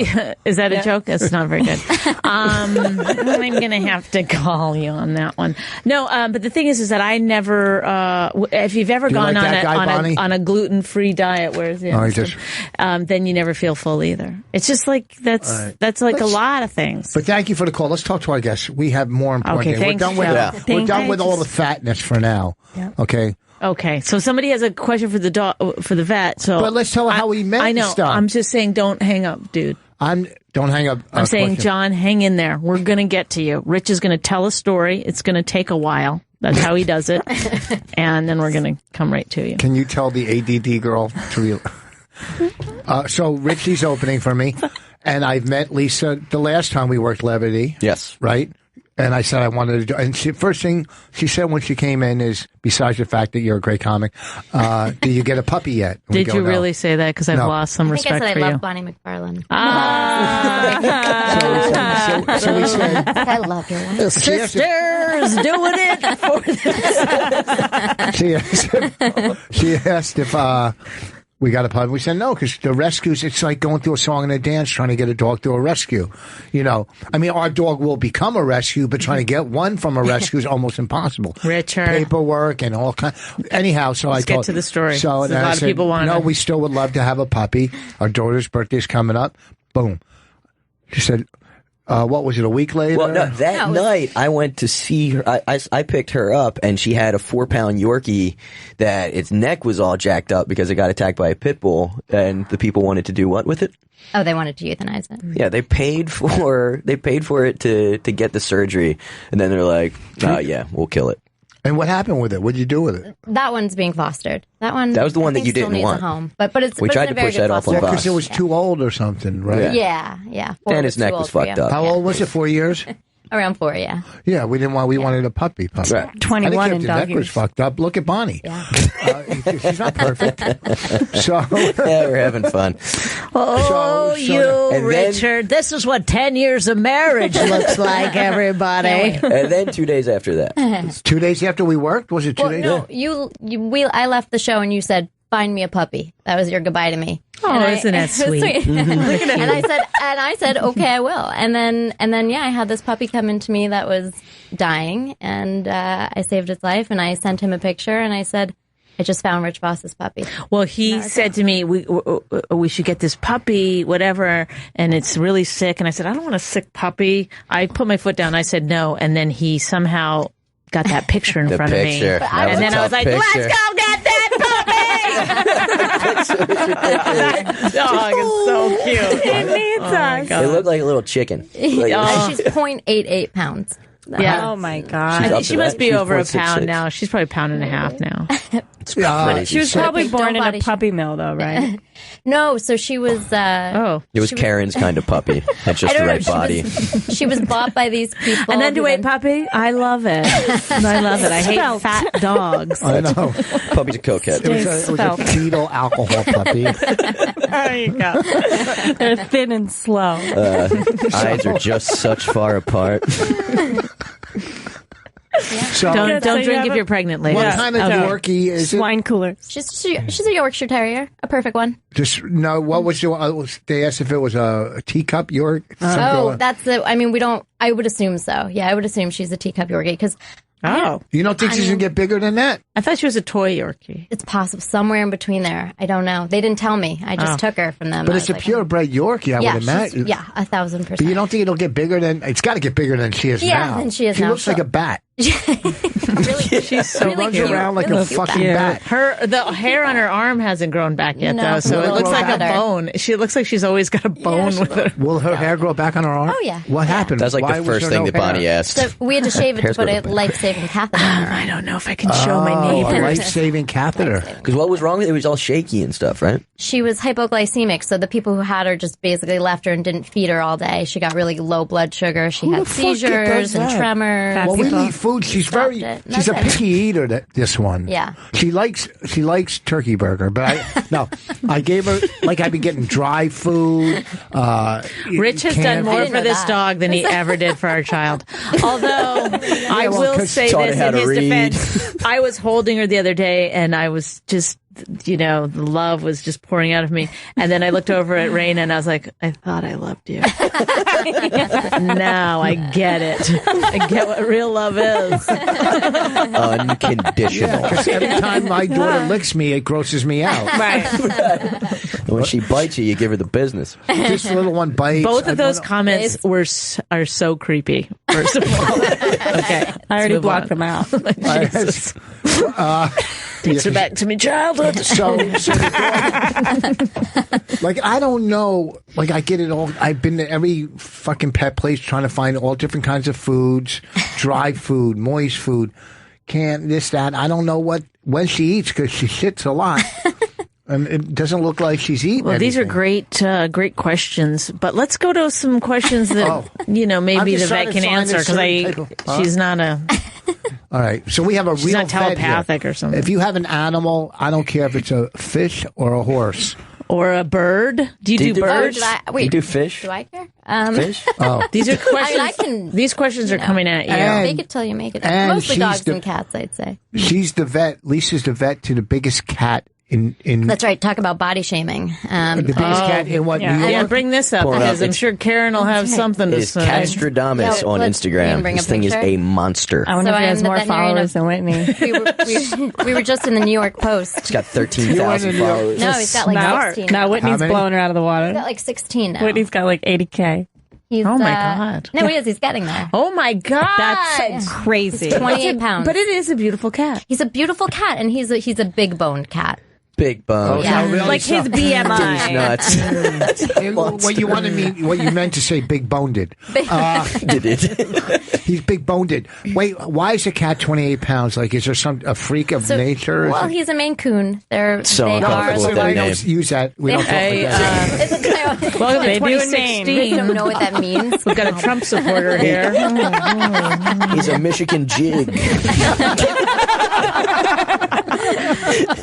is that a joke? That's not very good. I'm going to have to call you on that one. No, but the thing is that I never, if you've ever gone like on a gluten-free diet, where's the then you never feel full either. It's just like, that's like a lot of things. But thank you for the call. Let's talk to our guests. We have more important things. We're done with all the fatness for now. Yeah. Okay. Okay, so somebody has a question for the vet. So, but let's tell her how we met. I know. Stuff. I'm just saying, don't hang up, dude. Don't hang up. I'm saying, question. John, hang in there. We're gonna get to you. Rich is gonna tell a story. It's gonna take a while. That's how he does it, and then we're gonna come right to you. Can you tell the ADD girl to? So Richie's opening for me, and I've met Lisa the last time we worked Levity. Yes. Right. And I said I wanted to do, and first thing she said when she came in is, besides the fact that you're a great comic, do you get a puppy yet? Did you really say that? Because I've lost some respect for you. I said I love Bonnie McFarlane. So we said, I love your one. Sisters doing it. She asked if we got a puppy. We said no, because the rescues, it's like going through a song and a dance trying to get a dog to a rescue. You know, I mean, our dog will become a rescue, but trying to get one from a rescue is almost impossible. Richard. Paperwork and all kinds. Anyhow, so Let's get to the story. So a lot of people want. No, we still would love to have a puppy. Our daughter's birthday's coming up. Boom. She said, what was it, a week later? Well, no, that night I went to see her. I picked her up, and she had a 4-pound Yorkie that its neck was all jacked up because it got attacked by a pit bull, and the people wanted to do what with it? Oh, they wanted to euthanize it. Yeah, they paid for it to get the surgery, and then they're like, yeah, we'll kill it. And what happened with it? What did you do with it? That one's being fostered. That was the one that you didn't still want. Needs a home. But it's we tried to push that off on Voss. Because it was too old or something, right? Yeah. And his neck was fucked up. How old was it? 4 years? Around 4, yeah. Yeah, we wanted a puppy. Right. 21 I in think if the neck dog was years. fucked up, look at Bonnie. Yeah. She's not perfect. So yeah, we're having fun. Oh, and Richard, this is what 10 years of marriage looks like, everybody. And then 2 days after that. 2 days after we worked? Was it 2 days? No, I left the show and you said, find me a puppy. That was your goodbye to me. Oh, isn't that sweet? And I said, okay, I will. And then, I had this puppy come into me that was dying, and I saved its life, and I sent him a picture, and I said, I just found Rich Voss's puppy. Well, he said to me, we should get this puppy, whatever, and it's really sick. And I said, I don't want a sick puppy. I put my foot down. I said no, and then he somehow got that picture in front of me. And then I was like, let's go get that puppy! That dog is so cute. It needs us. It looked like a little chicken. She's 0.88 pounds. Yeah. Oh my God. She must be over a pound now. She's probably a pound and a half now. She was probably born in a puppy mill, though, right? No, so she was. It was Karen's kind of puppy. Had just the right body. She was bought by these people. And then to wait, puppy. I love it. I love it. I hate fat dogs. I know. Puppy's a cokehead. It was a fetal alcohol puppy. There you go. They're thin and slow. Eyes are just such far apart. So don't drink if you're pregnant, ladies. What kind of Yorkie is it? Wine cooler. She's a Yorkshire Terrier, a perfect one. What was they asked if it was a teacup York? That's it. I mean, I would assume so. Yeah, I would assume she's a teacup Yorkie because. Oh. You don't think she's going to get bigger than that? I thought she was a toy Yorkie. It's possible. Somewhere in between there. I don't know. They didn't tell me. I just took her from them. But it's a purebred Yorkie, I would imagine. Yeah, 1,000%. But you don't think it'll get bigger than... It's got to get bigger than she is now. Yeah, than she is now. She looks like a bat. She's so runs around like a fucking bat. The hair on her arm hasn't grown back yet, though, so it looks like a bone. She looks like she's always got a bone with her. Will her hair grow back on her arm? Oh, yeah. What happened? That's like the first thing that Bonnie asked. So we had to shave it to put a life-saving catheter in her. I don't know if I can show my neighbors. A life-saving catheter. Because what was wrong with it? It was all shaky and stuff, right? She was hypoglycemic, so the people who had her just basically left her and didn't feed her all day. She got really low blood sugar. She had seizures and tremors. Well, we leave food food. She's stopped it. she's a Nothing. picky eater. This one. Yeah. She likes turkey burger, but I gave her I've been getting dry food. Rich has done more for this dog than he ever did for our child. Although I will say this in his defense, I was holding her the other day, and I was just, the love was just pouring out of me. And then I looked over at Raina, and I was like, I thought I loved you. Now I get it. I get what real love is. Unconditional. Because every time my daughter licks me, it grosses me out. Right. When she bites you, you give her the business. This little one bites. Both of those comments are so creepy. First of all, okay, I already blocked them out. Takes her back to my childhood. So I don't know. I get it all. I've been to every fucking pet place trying to find all different kinds of foods, dry food, moist food, this, that. I don't know when she eats because she shits a lot. And it doesn't look like she's eating. Well, these are anything. great questions. But let's go to some questions that maybe the vet can answer because she's not a. All right, so we have a She's real not telepathic vet here. or something. If you have an animal, I don't care if it's a fish or a horse or a bird. Do you do birds? You do fish? Do I care? Fish? Oh, these are questions. I can. These questions are coming at you. Fake it till you make it. and Mostly she's dogs the- and cats, I'd say. she's the vet. Lisa's the vet to the biggest cat in That's right. Talk about body shaming. the biggest cat in what New York. Yeah, bring this up Pour it because up. I'm sure Karen will have something It to is say. Castradamus Yeah, on let's- can you Instagram. bring a This thing is picture? a monster. I wonder So if he I'm has the more veterinarian followers than Whitney. we were just in the New York Post. It's got 13,000 followers. No, he's got like 16. Now How Whitney's many? blowing her out of the He's water. got like 16 now. Whitney's got like 80K. He's, Oh, my God. No, he is. He's getting there. Oh my God, That's crazy. He's 28 pounds. But it is a beautiful cat. He's a beautiful cat, and he's a big boned cat. Big bone. Yeah. really? Like his He's BMI. nuts. What you meant to say, big boned. Did it? He's big boned. Wait, why is a cat 28 pounds? Is there a freak of nature? Or Well, something? he's a Maine Coon. They're So they uncomfortable are. with that we name. don't use that. We don't talk Hey, like that. Welcome to They do in 2016. I don't know what that means. We've got a Trump supporter here. He's a Michigan jig.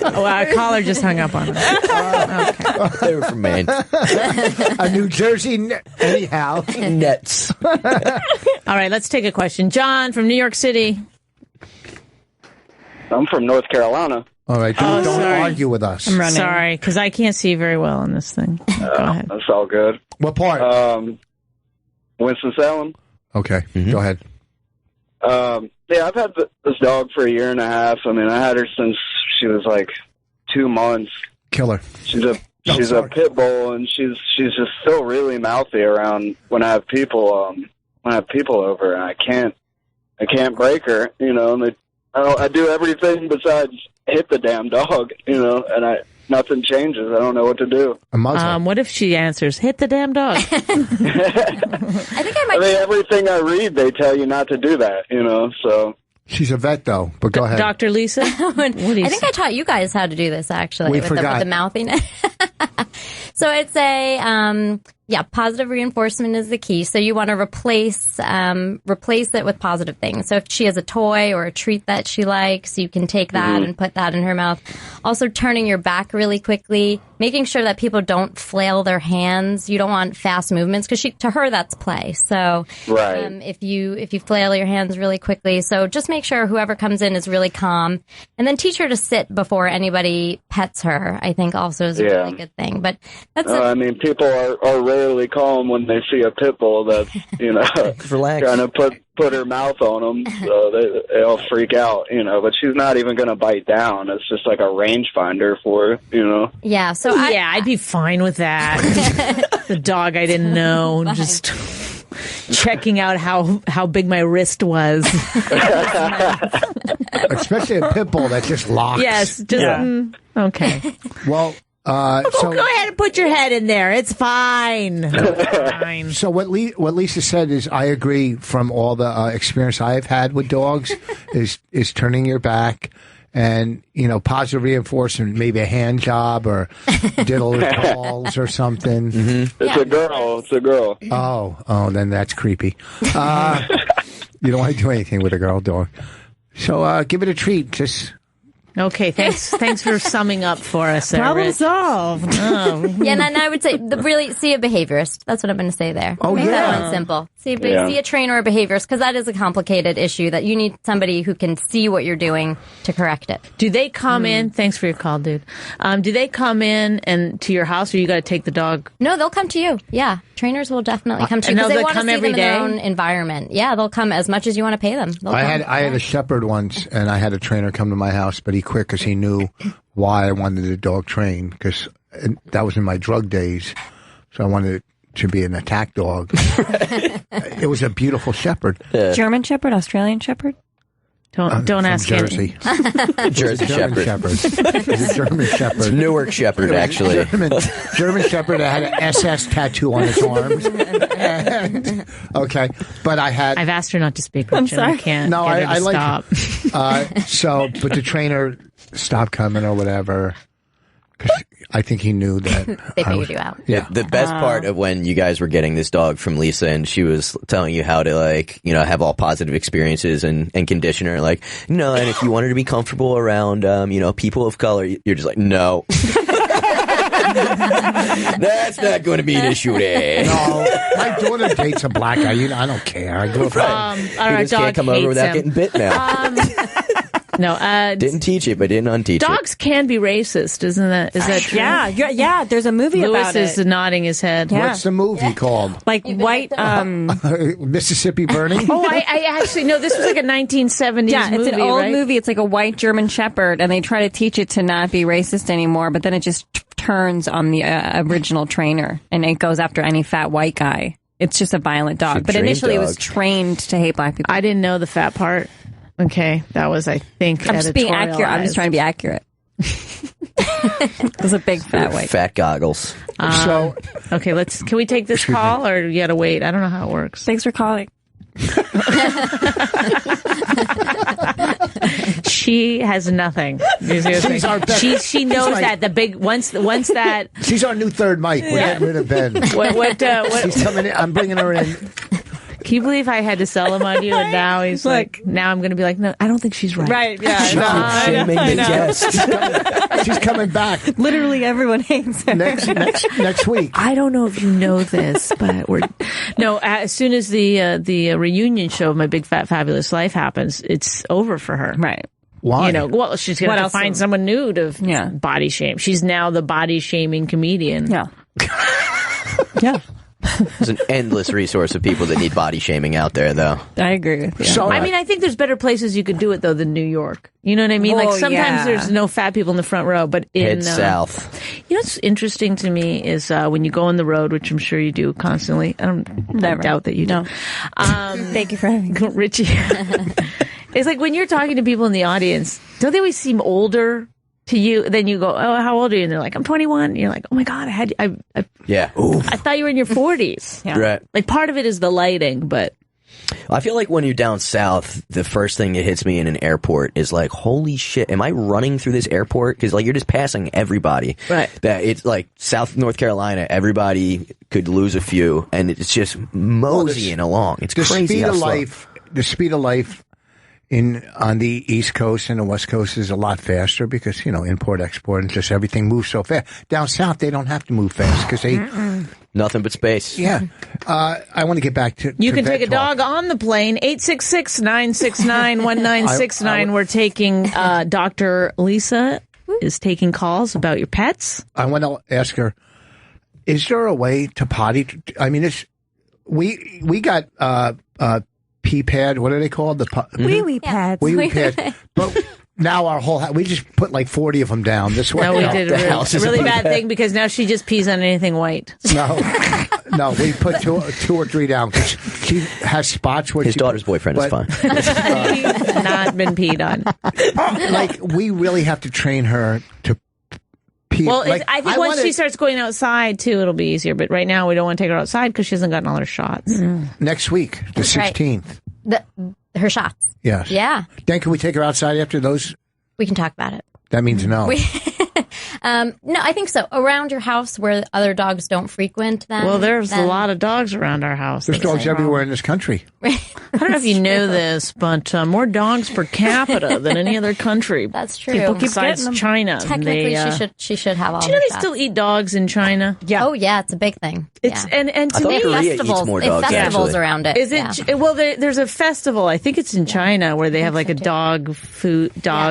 Oh, our caller just hung up on us. They were from Maine. A New Jersey, anyhow. Nets. All right, let's take a question. John from New York City. I'm from North Carolina. All right, don't sorry. argue with us. I'm sorry, because I can't see very well on this thing. Go ahead. That's all good. What part? Winston-Salem. Okay, go ahead. Yeah, I've had this dog for 1.5 years. I mean, I had her since she was like 2 months. Killer. She's a pit bull, and she's just still really mouthy around when I have people over, and I can't break her, and I do everything besides hit the damn dog, and nothing changes. I don't know what to do. What if she answers, hit the damn dog? I mean, everything I read, they tell you not to do that, so. She's a vet, though, but go ahead. Dr. Lisa? I think I taught you guys how to do this, actually, We with forgot. the mouthiness. So I'd say, positive reinforcement is the key. So you want to replace it with positive things. So if she has a toy or a treat that she likes, you can take that and put that in her mouth. Also, turning your back really quickly, making sure that people don't flail their hands. You don't want fast movements because to her that's play. So if you flail your hands really quickly, so just make sure whoever comes in is really calm, and then teach her to sit before anybody pets her. I think also is a really good thing. But that's I mean, people are rarely calm when they see a pit bull that's trying to put her mouth on them, so they all freak out, But she's not even going to bite down. It's just like a rangefinder for her, Yeah, so I'd be fine with that. The dog I didn't know, just checking out how big my wrist was. Especially a pit bull that just locks. Yes, just okay. Well, so go ahead and put your head in there. It's fine. Fine. So what Lisa said is, I agree. From all the experience I've had with dogs, is turning your back. And, positive reinforcement, maybe a hand job or diddle her balls or something. It's a girl. Oh, then that's creepy. You don't want to do anything with a girl dog. So give it a treat. Just okay. Thanks for summing up for us. Problem solved. Yeah, and I would say really see a behaviorist. That's what I'm going to say there. Oh, Make yeah. that one simple. See a trainer or a behaviorist, because that is a complicated issue that you need somebody who can see what you're doing to correct it. Do they come in? Thanks for your call, dude. Do they come in and to your house, or you got to take the dog? No, they'll come to you. Yeah, trainers will definitely come to you because they want to see them in their own environment. Yeah, they'll come as much as you want to pay them. I had a shepherd once, and I had a trainer come to my house, but he quit because he knew why I wanted the dog trained, because that was in my drug days. So I wanted it to be an attack dog. It was a beautiful shepherd. German shepherd, Australian shepherd. Don't ask Jersey. Jersey Shepherd. It's a German Shepherd. Newark Shepherd, actually. German Shepherd that had an SS tattoo on his arms. Okay, but I've asked her not to speak. I'm sorry. I can't. No, get her to I like. stop. But the trainer stopped coming or whatever. Because I think he knew that they figured you out. Yeah, the best part of when you guys were getting this dog from Lisa, and she was telling you how to have all positive experiences and condition her, and if you wanted to be comfortable around, people of color, you're just like, no. That's not going to be an issue there. No, my daughter dates a black guy. I don't care. I grew up. Our just dog can't come over without getting bit now. No, didn't teach it, but didn't unteach it. Dogs can be racist, is that true? Yeah. There's a movie about it. Lewis is nodding his head. Yeah. What's the movie called? Like white, Mississippi Burning. Oh, I actually no. This was like a 1970s movie. Yeah, it's an old movie. It's like a white German Shepherd, and they try to teach it to not be racist anymore, but then it just turns on the original trainer, and it goes after any fat white guy. It's just a violent dog, but initially it was trained to hate black people. I didn't know the fat part. Okay, that was, I think, I'm just being accurate. I'm just trying to be accurate. There's a big fat white. Fat goggles. Okay, can we take this call, or you gotta wait? I don't know how it works. Thanks for calling. She has nothing. She's our best. She knows that the big once that she's our new third mic. We're getting rid of Ben. What she's coming in. I'm bringing her in. Can you believe I had to sell him on you, and now he's like, now I'm going to be like, no, I don't think she's right. Right, yeah. She's coming back. Literally everyone hates her. Next week. I don't know if you know this, but as soon as the reunion show of My Big Fat Fabulous Life happens, it's over for her. Right. Why? She's going to have to find someone new to body shame. She's now the body shaming comedian. Yeah. Yeah. There's an endless resource of people that need body shaming out there, though. I agree with you. So, I think there's better places you could do it, though, than New York. You know what I mean? Sometimes there's no fat people in the front row, but head south. You know what's interesting to me is when you go on the road, which I'm sure you do constantly. I doubt that you do. Thank you for having me. Richie. It's like when you're talking to people in the audience, don't they always seem older to you? Then you go, oh, how old are you? And they're like, I'm 21. And you're like, oh my God, I thought you were in your 40s. Yeah. Right. Like part of it is the lighting, but I feel like when you're down south, the first thing that hits me in an airport is like, holy shit, am I running through this airport? Because you're just passing everybody. Right. That it's like South North Carolina, everybody could lose a few, and it's just moseying along. It's crazy. The speed of life on the East Coast and the West Coast is a lot faster because, import, export, and just everything moves so fast. Down south, they don't have to move fast because they... Nothing but space. Yeah. I want to get back to You can vet take a talk. dog on the plane. 866-969-1969. We're taking Dr. Lisa is taking calls about your pets. I want to ask her, is there a way to potty... I mean, we got... pee pad, what are they called? Wee-wee pads. Wee-wee pads. But now our whole we just put like 40 of them down this way. No, we did a really bad thing because now she just pees on anything white. No, we put two or three down because she has spots where his daughter's boyfriend is fine. Not been peed on. We really have to train her to pee. Well, I think once she starts going outside too, it'll be easier. But right now, we don't want to take her outside because she hasn't gotten all her shots. Next week, the 16th. Her shots. Yes. Yeah. Then can we take her outside after those? We can talk about it. That means no. No, I think so. Around your house where other dogs don't frequent, then. There's a lot of dogs around our house. There's dogs everywhere in this country. I don't know if you know this, but more dogs per capita than any other country. That's true. People besides China. Technically, she should have all. Do you know the they still eat dogs in China? Yeah. Oh yeah, it's a big thing. It's and to me, festivals around it. Is it? Well, there's a festival. I think it's in China where they have like a dog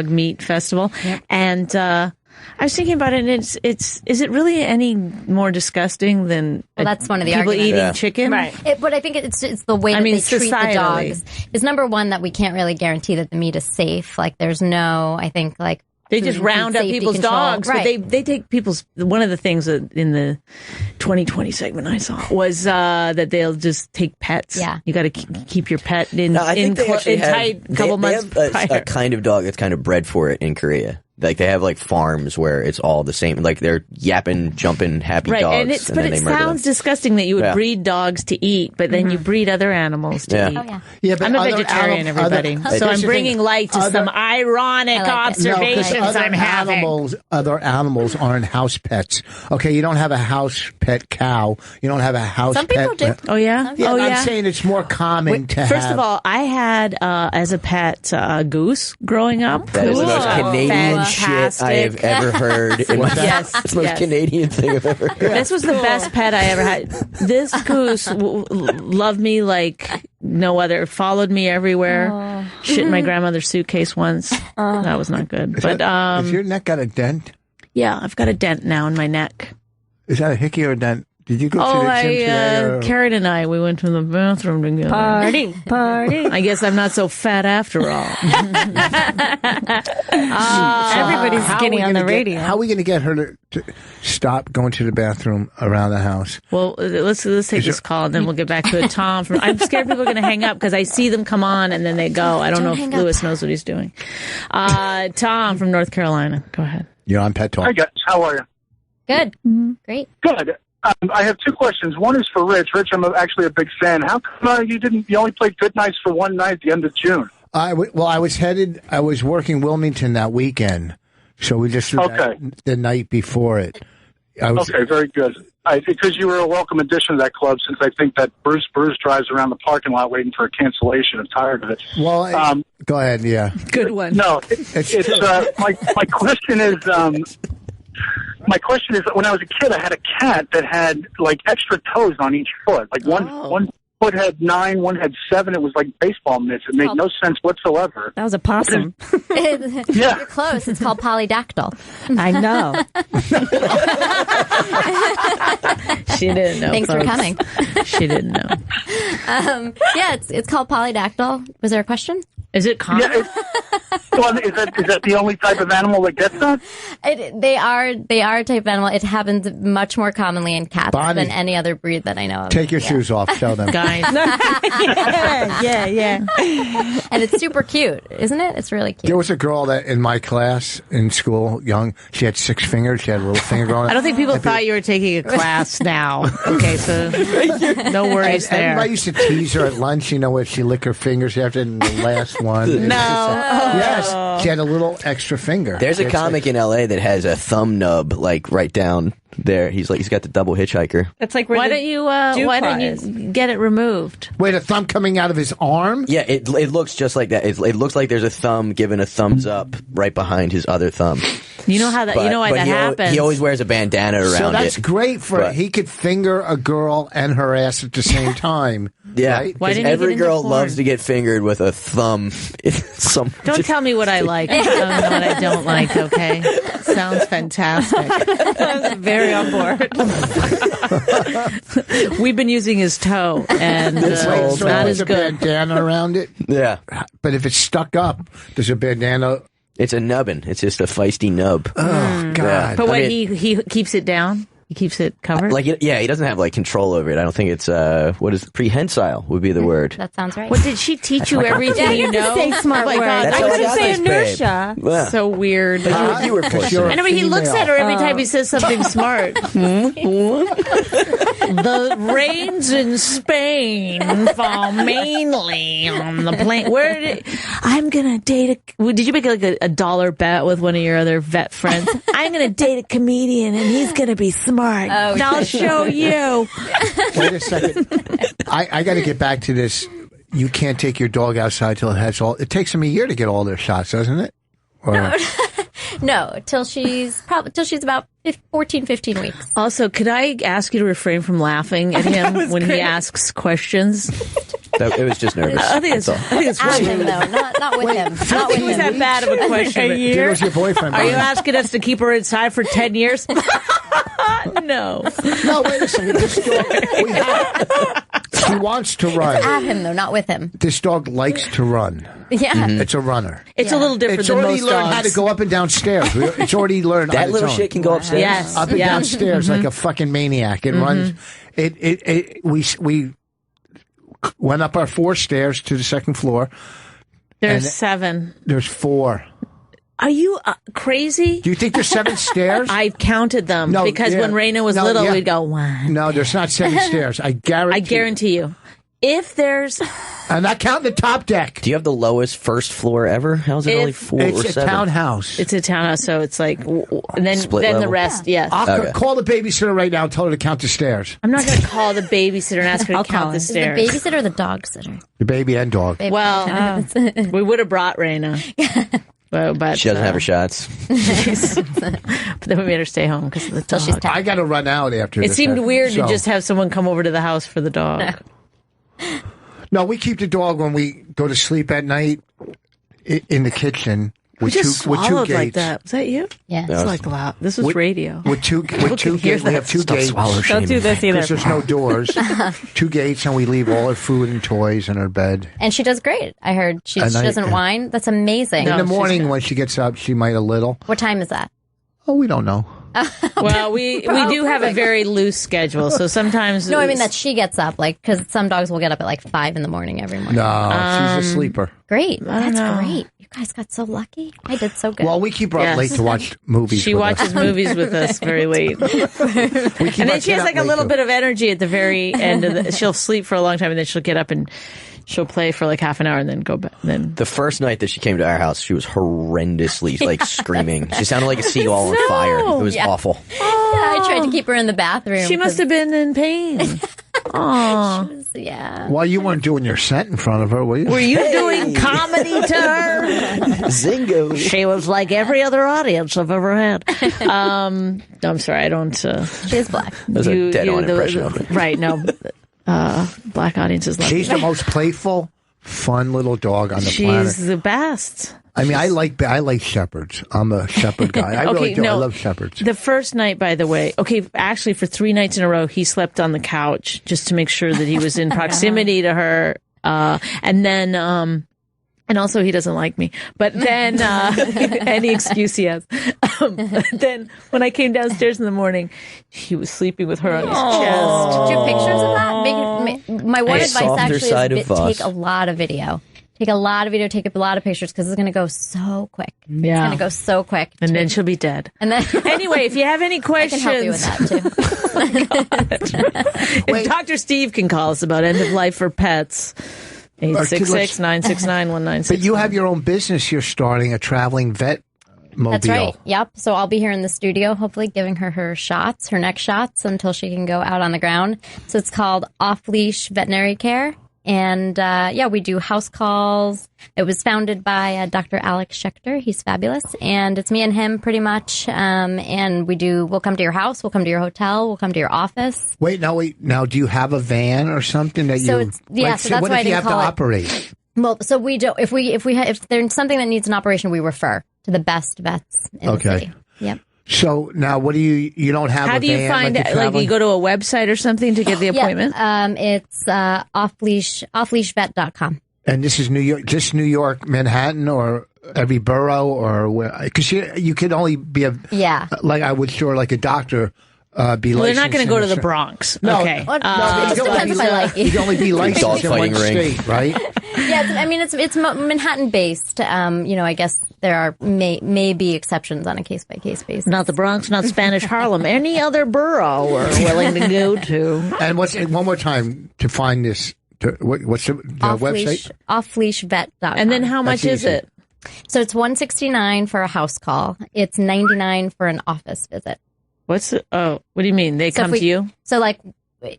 meat festival, and. I was thinking about it, and is it really any more disgusting than that's one of the people arguments. eating chicken? Right. But I think it's the way that they treat the dogs. Is number one that we can't really guarantee that the meat is safe. Like there's no, I think like they just round up people's dogs. Right. But they take people's. One of the things in the 2020 segment I saw was that they'll just take pets. Yeah. You got to keep your pet in tight couple months. They have a kind of dog that's kind of bred for it in Korea. Like they have like farms where it's all the same. Like they're yapping, jumping, happy dogs. But it sounds disgusting that you would breed dogs to eat, but then you breed other animals to eat. Oh, yeah, but I'm a vegetarian, everybody. So I'm bringing light to some ironic observations I'm having. Other animals aren't house pets. Okay, you don't have a house pet cow. You don't have a house pet. Some people do. Oh yeah. I'm saying it's more common to have. First of all, I had as a pet a goose growing up. That is the most Canadian shit I have ever heard. It's the most Canadian thing I've ever heard. This was the best pet I ever had. This goose loved me like no other. Followed me everywhere. Shit in my grandmother's suitcase once. That was not good. But has your neck got a dent? Yeah, I've got a dent now in my neck. Is that a hickey or a dent? Did you go to the gym today? Karen and I, we went to the bathroom together. Party. I guess I'm not so fat after all. Everybody's skinny on the radio. How are we going to get her to stop going to the bathroom around the house? Well, let's take this call and then we'll get back to it. Tom, I'm scared people are going to hang up because I see them come on and then they go. I don't know if Lewis knows what he's doing. Tom from North Carolina, go ahead. You're on Pet Talk. Hi guys, how are you? Good. Great. Good. I have two questions. One is for Rich. Rich, I'm actually a big fan. How come you only played Good Nights for one night at the end of June? I was working Wilmington that weekend, so we just did that the night before it. Okay, very good. Because you were a welcome addition to that club, since I think that Bruce drives around the parking lot waiting for a cancellation. I'm tired of it. Well, go ahead, yeah. Good one. No, my question is... My question is, when I was a kid, I had a cat that had like extra toes on each foot. Like one foot had 9, one had 7. It was like baseball mitts. It made no sense whatsoever. That was a possum. Yeah. You're close. It's called Polydactyl. I know. She didn't know. Thanks for coming. She didn't know. Yeah, it's called Polydactyl. Was there a question? Is it common? Yeah, is that the only type of animal that gets that? They are a type of animal. It happens much more commonly in cats than any other breed that I know of. Take your shoes off. Show them. Guys. yeah. And it's super cute, isn't it? It's really cute. There was a girl that in my class in school, young, she had 6 fingers. She had a little finger growing. I don't think people thought you were taking a class now. Okay, so no worries there. Everybody used to tease her at lunch, where she licked her fingers after the last one. Yes, she had a little extra finger. There's a comic in LA that has a thumb nub like right down there. He's got the double hitchhiker. That's like why don't you get it removed? Wait, a thumb coming out of his arm? Yeah, it looks just like that. It looks like there's a thumb giving a thumbs up right behind his other thumb. You know how that? You know why that happens? He always wears a bandana around it. So that's great for he could finger a girl and her ass at the same time. Yeah, right? Because every girl loves to get fingered with a thumb. Don't tell me what I like. I don't know what I don't like. Okay, sounds fantastic. I'm very on board. We've been using his toe, and it's not as good. A bandana around it. Yeah, but if it's stuck up, there's a bandana. It's a nubbin. It's just a feisty nub. Oh God! But he keeps it down. He keeps it covered? He doesn't have like control over it. I don't think it's what is prehensile would be the word. That sounds right. What did she teach you everything you know? Say smart words. That's I all couldn't I say got, babe. inertia. Yeah. So weird. You were pushing. I know, but he looks at her every time he says something smart. The rains in Spain fall mainly on the plain. I'm gonna date did you make like a dollar bet with one of your other vet friends? I'm gonna date a comedian and he's gonna be smart. Oh, I'll show you. Wait a second. I got to get back to this. You can't take your dog outside till it has all. It takes them a year to get all their shots, doesn't it? Or, No, till she's about 14, 15 weeks. Also, could I ask you to refrain from laughing at him when he asks questions? It was just nervous. I think it's At him, though, not with him. Not with it was him. that bad of a question. a year? It was your boyfriend. Are you asking us to keep her inside for 10 years? No. No, wait a second. This dog, he wants to run. At him, though, not with him. This dog likes to run. Yeah. It's a runner. It's a little different It's than already most learned dogs. how to go up and down stairs. It's already learned That on little its own. shit can go upstairs. Yes. Up and Yeah. down stairs like a fucking maniac. It runs. We went up our 4 stairs to the second floor. There's and 7. There's 4. Are you crazy? Do you think there's 7 stairs? I counted them because when Raina was little, we'd go 1. No, there's not 7 stairs. I guarantee you. If there's... I'm not counting the top deck. Do you have the lowest first floor ever? How's it only 4 or 7? It's a townhouse. It's a townhouse, so it's like... And then Split the level? rest, yes. I'll call the babysitter right now and tell her to count the stairs. I'm not going to call the babysitter and ask her to count the Is stairs. the babysitter or the dog sitter? The baby and dog. Well, we would have brought Raina. But She doesn't have her shots. But then we made her stay home because of the dog. I got to run out after It this. seemed weird to just have someone come over to the house for the dog. No, we keep the dog when we go to sleep at night in the kitchen We with just two gates. swallowed like that. Was that you? Yeah. It's like loud. This is radio. With two People can hear gates. We that. have 2 Stop gates. swallow Don't do shaming. This either. Because there's no doors. 2 gates, and we leave all her food and toys in her bed. And she does great. I heard she doesn't whine. That's amazing. In the morning when she gets up, she might a little. What time is that? Oh, we don't know. Well, we do have a very loose schedule, so sometimes... No, I mean that she gets up, like, because some dogs will get up at like 5 in the morning every morning. No, she's a sleeper. Great. I don't That's know. great. You guys got so lucky. I did so good. Well, we keep her up late to watch movies. She with watches us. movies with us very late. We keep And then our she kid has up like a late, little too. bit of energy at the very end of the... She'll sleep for a long time, and then she'll get up and she'll play for like half an hour and then go back. Then The first night that she came to our house, she was horrendously like screaming. She sounded like a seagull on fire. It was awful. Yeah, I tried to keep her in the bathroom. She must have been in pain. Aw. Yeah. Well, you weren't doing your set in front of her, were you? Were you doing comedy to her? Zingo. She was like every other audience I've ever had. I'm sorry, I don't... She is black. That was a dead-on impression of it. Right, no. Black audiences love She's the most playful, fun little dog on the planet. She's the best. I mean, I like shepherds. I'm a shepherd guy. I really do. I love shepherds. The first night, by the way, actually for 3 nights in a row, he slept on the couch just to make sure that he was in proximity to her. And then, and also he doesn't like me, but then, any excuse he has. Then when I came downstairs in the morning, he was sleeping with her on his chest. Did you have pictures of that? My one advice softer actually side is of Vos. take a lot of video. Take a lot of video, take a lot of pictures because it's going to go so quick. Yeah. It's going to go so quick. And then she'll be dead. And then Anyway, if you have any I questions, can help you with that too. if Dr. Steve can call us about end of life for pets, 866-969-1969. But you have your own business. You're starting a traveling vet mobile. That's right. Yep. So I'll be here in the studio, hopefully giving her her next shots until she can go out on the ground. So it's called Off Leash Veterinary Care. And we do house calls. It was founded by Dr. Alex Schechter. He's fabulous. And it's me and him pretty much. And we'll come to your house. We'll come to your hotel. We'll come to your office. Wait. Now, do you have a van or something that So you? it's, yeah, so that's what why I if you didn't have to call it. operate? Well, so we do. If there's something that needs an operation, we refer to the best vets in the city. Yep. So now, what do you don't have? How a do you van, find like it? Like you go to a website or something to get the appointment? Yeah, it's offleashvet.com. And this is New York, just New York, Manhattan, or every borough, or where? Because you could only be like I would sure like a doctor be Well, they're licensed. not going to go in to the cer- Bronx. No, okay. no, it just depends if I like it. You'd only be licensed in one state, right? Yeah, it's Manhattan based. I guess there are may be exceptions on a case by case basis. Not the Bronx, not Spanish Harlem. Any other borough we're willing to go to. And one more time to find this? What's the website? Offleashvet.com. And then how much is it? So it's $169 for a house call. It's $99 for an office visit. What do you mean? They come to you? So like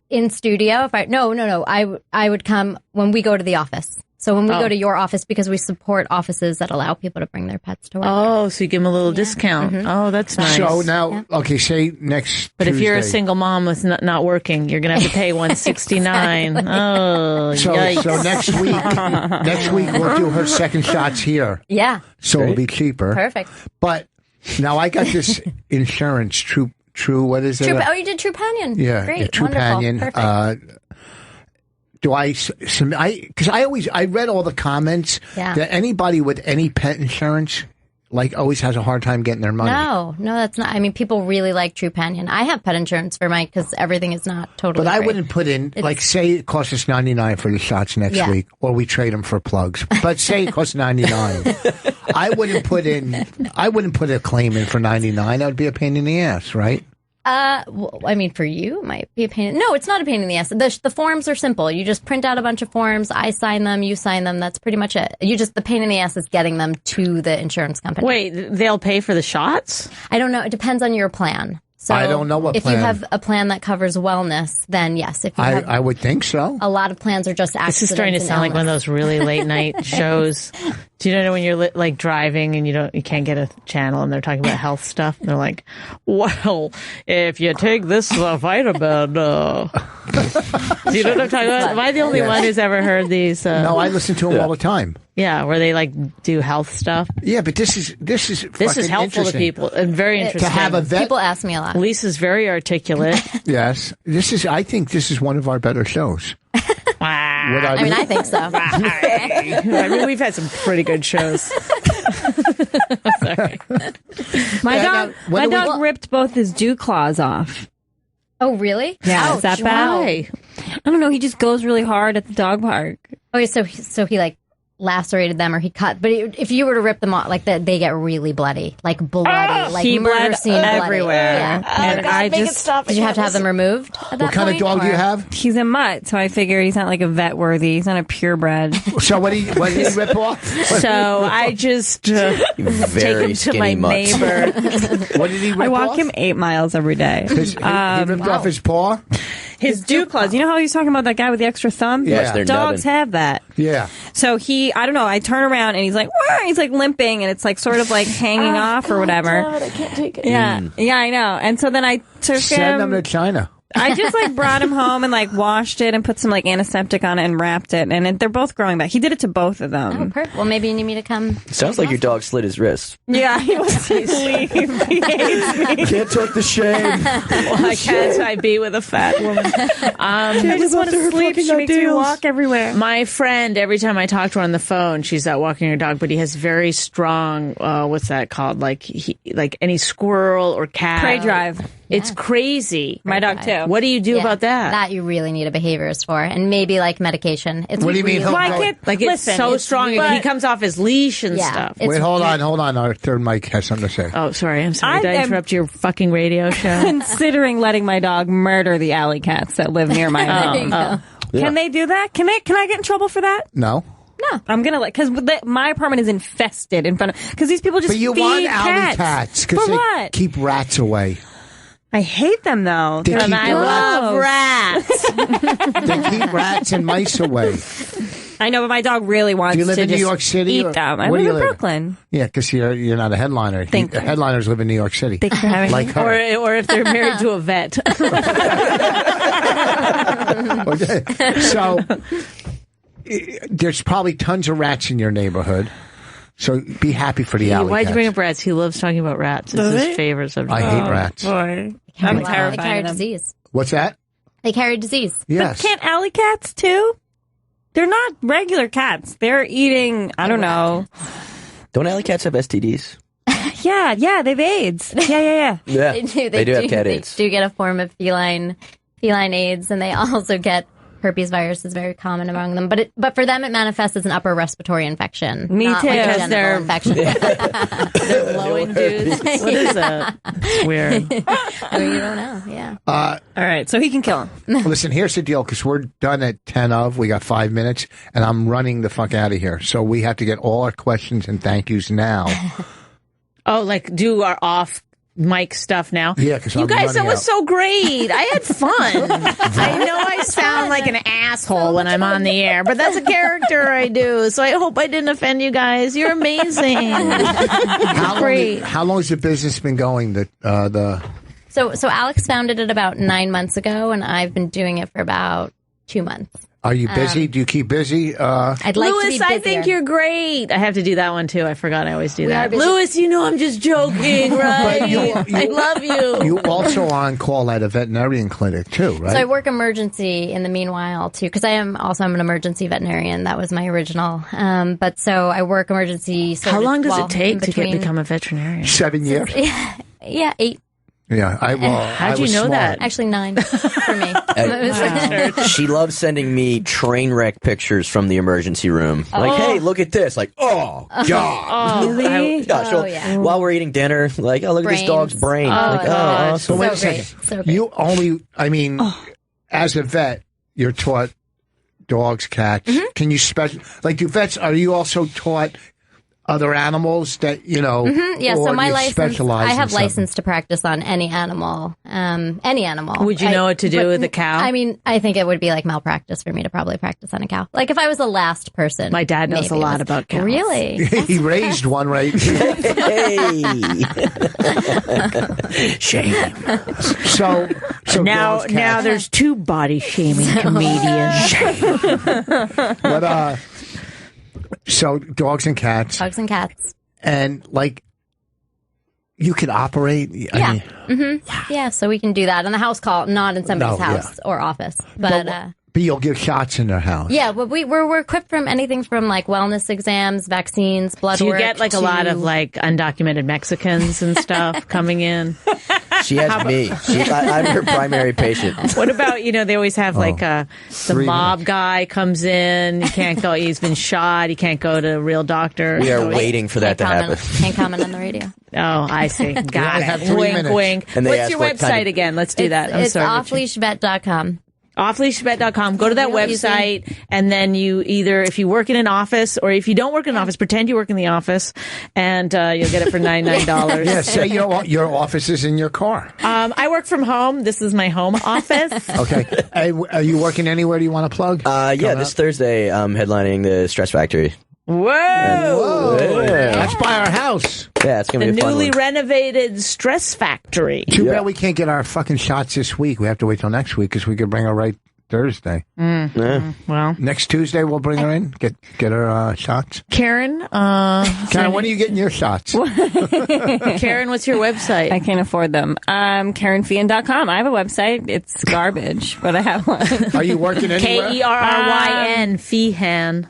in studio, I would come when we go to the office. So when we go to your office, because we support offices that allow people to bring their pets to work. Oh, so you give them a little discount. Mm-hmm. Oh, that's nice. So now, okay, say next But Tuesday. if you're a single mom with not working, you're going to have to pay $169. Oh, yikes. So next week we'll do her second shots here. Yeah. So it'll be cheaper. Perfect. But now I got this insurance, True, what is it? You did Trupanion. Yeah, Great. Trupanion. Wonderful. Perfect. Do I submit? Because I read all the comments that anybody with any pet insurance always has a hard time getting their money. No, that's not. I mean, people really like Trupanion. I have pet insurance for mine because everything is not totally. But I great. wouldn't put in say it costs us $99 for the shots next week, or we trade them for plugs. But say it costs $99, I wouldn't put a claim in for $99. That would be a pain in the ass, right? Well, I mean, for you, it might be a pain. No, it's not a pain in the ass. The forms are simple. You just print out a bunch of forms. I sign them. You sign them. That's pretty much it. The pain in the ass is getting them to the insurance company. Wait, they'll pay for the shots? I don't know. It depends on your plan. So I don't know what if plan. you have a plan that covers wellness, then yes. If you have, I would think so. A lot of plans are just accidents. This is starting to sound like one of those really late night shows. Do you know when you're driving and you can't get a channel and they're talking about health stuff? And they're like, well, if you take this vitamin, do you know what I'm talking about? Am I the only one who's ever heard these? No, I listen to them all the time. Yeah, where they do health stuff. Yeah, but this is helpful to people and very interesting. To have a vet. People ask me a lot. Lisa's very articulate. Yes, I think this is one of our better shows. I think so. I mean, we've had some pretty good shows. Sorry. My dog ripped both his dew claws off. Oh, really? Yeah, Ouch. is that bad? Why? I don't know. He just goes really hard at the dog park. Okay, so he lacerated them or he cut. But if you were to rip them off, they get really bloody, he murder bled scene everywhere. Yeah. And I just did you have to have them removed? What kind of dog do you have? He's a mutt, so I figure he's not like a vet worthy. He's not a purebred. So what did he rip off? So I just take him to my neighbor. What did he rip off? I walk him 8 miles every day. He ripped off his paw? His dew claws. You know how he was talking about that guy with the extra thumb? Yeah. They're Dogs have that. Yeah. So I don't know, I turn around and he's like, wah! He's like limping and it's sort of hanging off or whatever. God, I can't take it. Yeah. Yeah, I know. And so then I took Send him. them to China. I just brought him home and washed it and put some antiseptic on it and wrapped it. And they're both growing back. He did it to both of them. Oh, perfect. Well, maybe you need me to come. Sounds like your dog slit his wrist. Yeah, he wants to leave. He hates me. Can't take the shame. Why can't I be with a fat woman? I just want to sleep. She makes me walk everywhere. My friend, every time I talk to her on the phone, she's out walking her dog, but he has very strong, what's that called? Like any squirrel or cat. Prey drive. It's crazy. My dog too. What do you do about that? That you really need a behaviorist for, and maybe medication. It's What do you mean? It's so strong. And he comes off his leash and stuff. Wait, hold on. Our third mic has something to say. Oh, sorry. I'm sorry. Did I interrupt your fucking radio show? Considering letting my dog murder the alley cats that live near my home. Can they do that? Can I get in trouble for that? No. No, I'm gonna because my apartment is infested in front of because these people just But you feed want alley cats For because they what? keep rats away. I hate them though. They keep I love rats. They keep rats and mice away. I know, but my dog really wants Do you live to in New just York City? eat or- them. I where do live you in Brooklyn. Yeah, because you're not a headliner. Thank you. Headliners live in New York City. Thanks for having like me. her. Or if they're married to a vet. Okay. So there's probably tons of rats in your neighborhood. So be happy for the alley Why'd you cats. bring up rats? He loves talking about rats. It's Does his he? favorite subject. I hate rats. Boy. They I'm terrified carry of them. disease. What's that? They carry disease. Yes. But can't alley cats too? They're not regular cats. They're eating, I don't know. Don't alley cats have STDs? Yeah, they have AIDS. Yeah. Yeah, They do have cat AIDS. They do get a form of feline AIDS, and they also get herpes virus is very common among them. But for them, it manifests as an upper respiratory infection. Me not too. Like a Because genital they're- infection. They're blowing dudes. What is that? Weird. I mean, you don't know. Yeah. All right, so he can kill him. Listen, here's the deal, because we're done at 10 of. We got 5 minutes, and I'm running the fuck out of here. So we have to get all our questions and thank yous now. Oh, like do our off mic stuff now. Yeah, because you guys, that was so great. I had fun. I know I sound like an asshole when I'm on the air, but that's a character I do. So I hope I didn't offend you guys. You're amazing. How long has the business been going? So Alex founded it about 9 months ago, and I've been doing it for about 2 months. Are you busy? Do you keep busy? I'd like Louis, to be busier. I think you're great. I have to do that one too. I forgot I always do We that. are busy. Louis, you know I'm just joking, right? I love you. You also are on call at a veterinarian clinic too, right? So I work emergency in the meanwhile too, because I'm an emergency veterinarian. That was my original. But so I work emergency. How long does it take to between- become a veterinarian? 7 years. Yeah, 8. Yeah, How'd you know that? Actually, 9 for me. She loves sending me train wreck pictures from the emergency room. Like, hey, look at this. Like, oh, God. Oh, really? Yeah, while we're eating dinner, like, oh, look at this dog's brain. Like, awesome. But wait a second. You only, as a vet, you're taught dogs, cats. Mm-hmm. Can you do vets, are you also taught other animals that, Mm-hmm. Yeah, or so my you license, specialize I in have something? license to practice on any animal. Would you know what to do with a cow? I mean, I think it would be like malpractice for me to probably practice on a cow. Like if I was the last person. My dad knows a maybe it lot was- about cows. Really? He raised one right Shame. So now dogs, cats. now there's 2 body shaming comedians. But, so dogs and cats. Dogs and cats. And you could operate. Yeah. Yeah, so we can do that on the house call, not in somebody's No, yeah. house or office. But But you'll give shots in their house. yeah, but we're equipped from anything from like wellness exams, vaccines, blood Do you work. get a lot of undocumented Mexicans and stuff coming in? She has me. I'm her primary patient. What about, they always have the 3 mob guy comes in, he can't go, he's been shot, he can't go to a real doctor. We are waiting for that to happen. Can't comment on the radio. Oh, I see. Got have it. 3 Wink, minutes. wink. And they What's ask your what website kind of- again? Let's do that. I'm It's sorry. offleashvet.com. Offleashvet.com. Go to that website, and then you either, if you work in an office, or if you don't work in an office, pretend you work in the office, and you'll get it for $99. Yeah, say your office is in your car. I work from home. This is my home office. Okay. Hey, are you working anywhere? Do you want to plug? Yeah, this Thursday I'm headlining the Stress Factory. Whoa! Yeah. That's by our house. Yeah, it's going The to be a fun newly one. renovated Stress Factory. Too bad we can't get our fucking shots this week. We have to wait till next week because we could bring her right Thursday. Well, next Tuesday we'll bring her in. Get her shots. Karen, Karen, when are you getting your shots? Karen, what's your website? I can't afford them. KarenFeehan.com. I have a website. It's garbage, but I have one. Are you working anywhere? Kerryn, Feehan.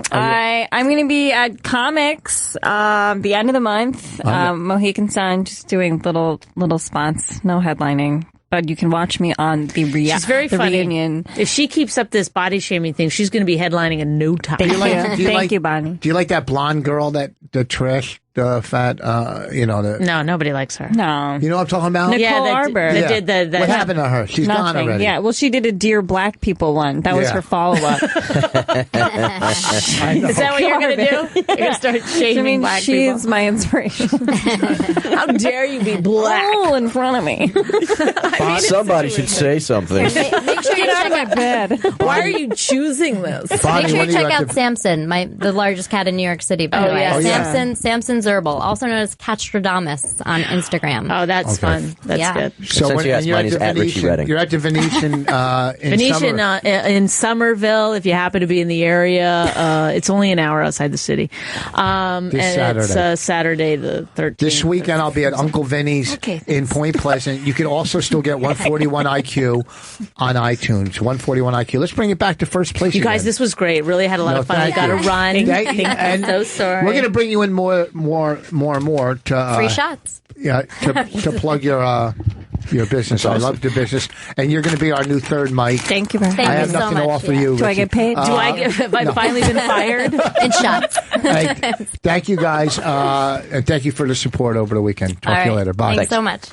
I'm going to be at Comics the end of the month. Mohican Sun, just doing little spots, no headlining. But you can watch me on the She's very funny. reunion. If she keeps up this body shaming thing, she's going to be headlining in no time. Thank you, Bonnie. Do you like that blonde girl, the trash, fat, No, nobody likes her. No. You know what I'm talking about? Nicole Arbor. That did the What happened to her? She's gone Nothing. already. Yeah, well, she did a Dear Black People one. That was Yeah. her follow-up. Is that what you're going to do? You're going to start shaming black people? she's my inspiration. How dare you be black? All in front of me. Somebody should say something. Make sure you Get out of check my out, bed. Why are you choosing this? Bonnie, make sure when you are check at out the- Samson, the largest cat in New York City, by the way. yes. Oh, yeah. Samson's Herbal, also known as Catstradamus on Instagram. Oh, that's Okay. fun. That's Yeah. good. So Since you asked, you're mine at is the at Richie Venetian. Redding. You're at the Venetian in Venetian summer. in Somerville, if you happen to be in the area. It's only an hour outside the city. And Saturday. it's Saturday the 13th. This weekend, I'll be at Uncle Vinny's in Point Pleasant. You can also still get 141 IQ on iTunes. iTunes. 141 IQ. Let's bring it back to first place. You guys, again. this was great. Really had a lot of fun. I got to run. And so sorry. We're going to bring you in more to free shots. Yeah, to plug your business. I love the business, and you're going to be our new third mic. Thank you very much. I have nothing to offer you. Do I get paid? Have I finally been fired? And shots. Thank you guys, and thank you for the support over the weekend. Talk to you later. Bye. Thanks so much.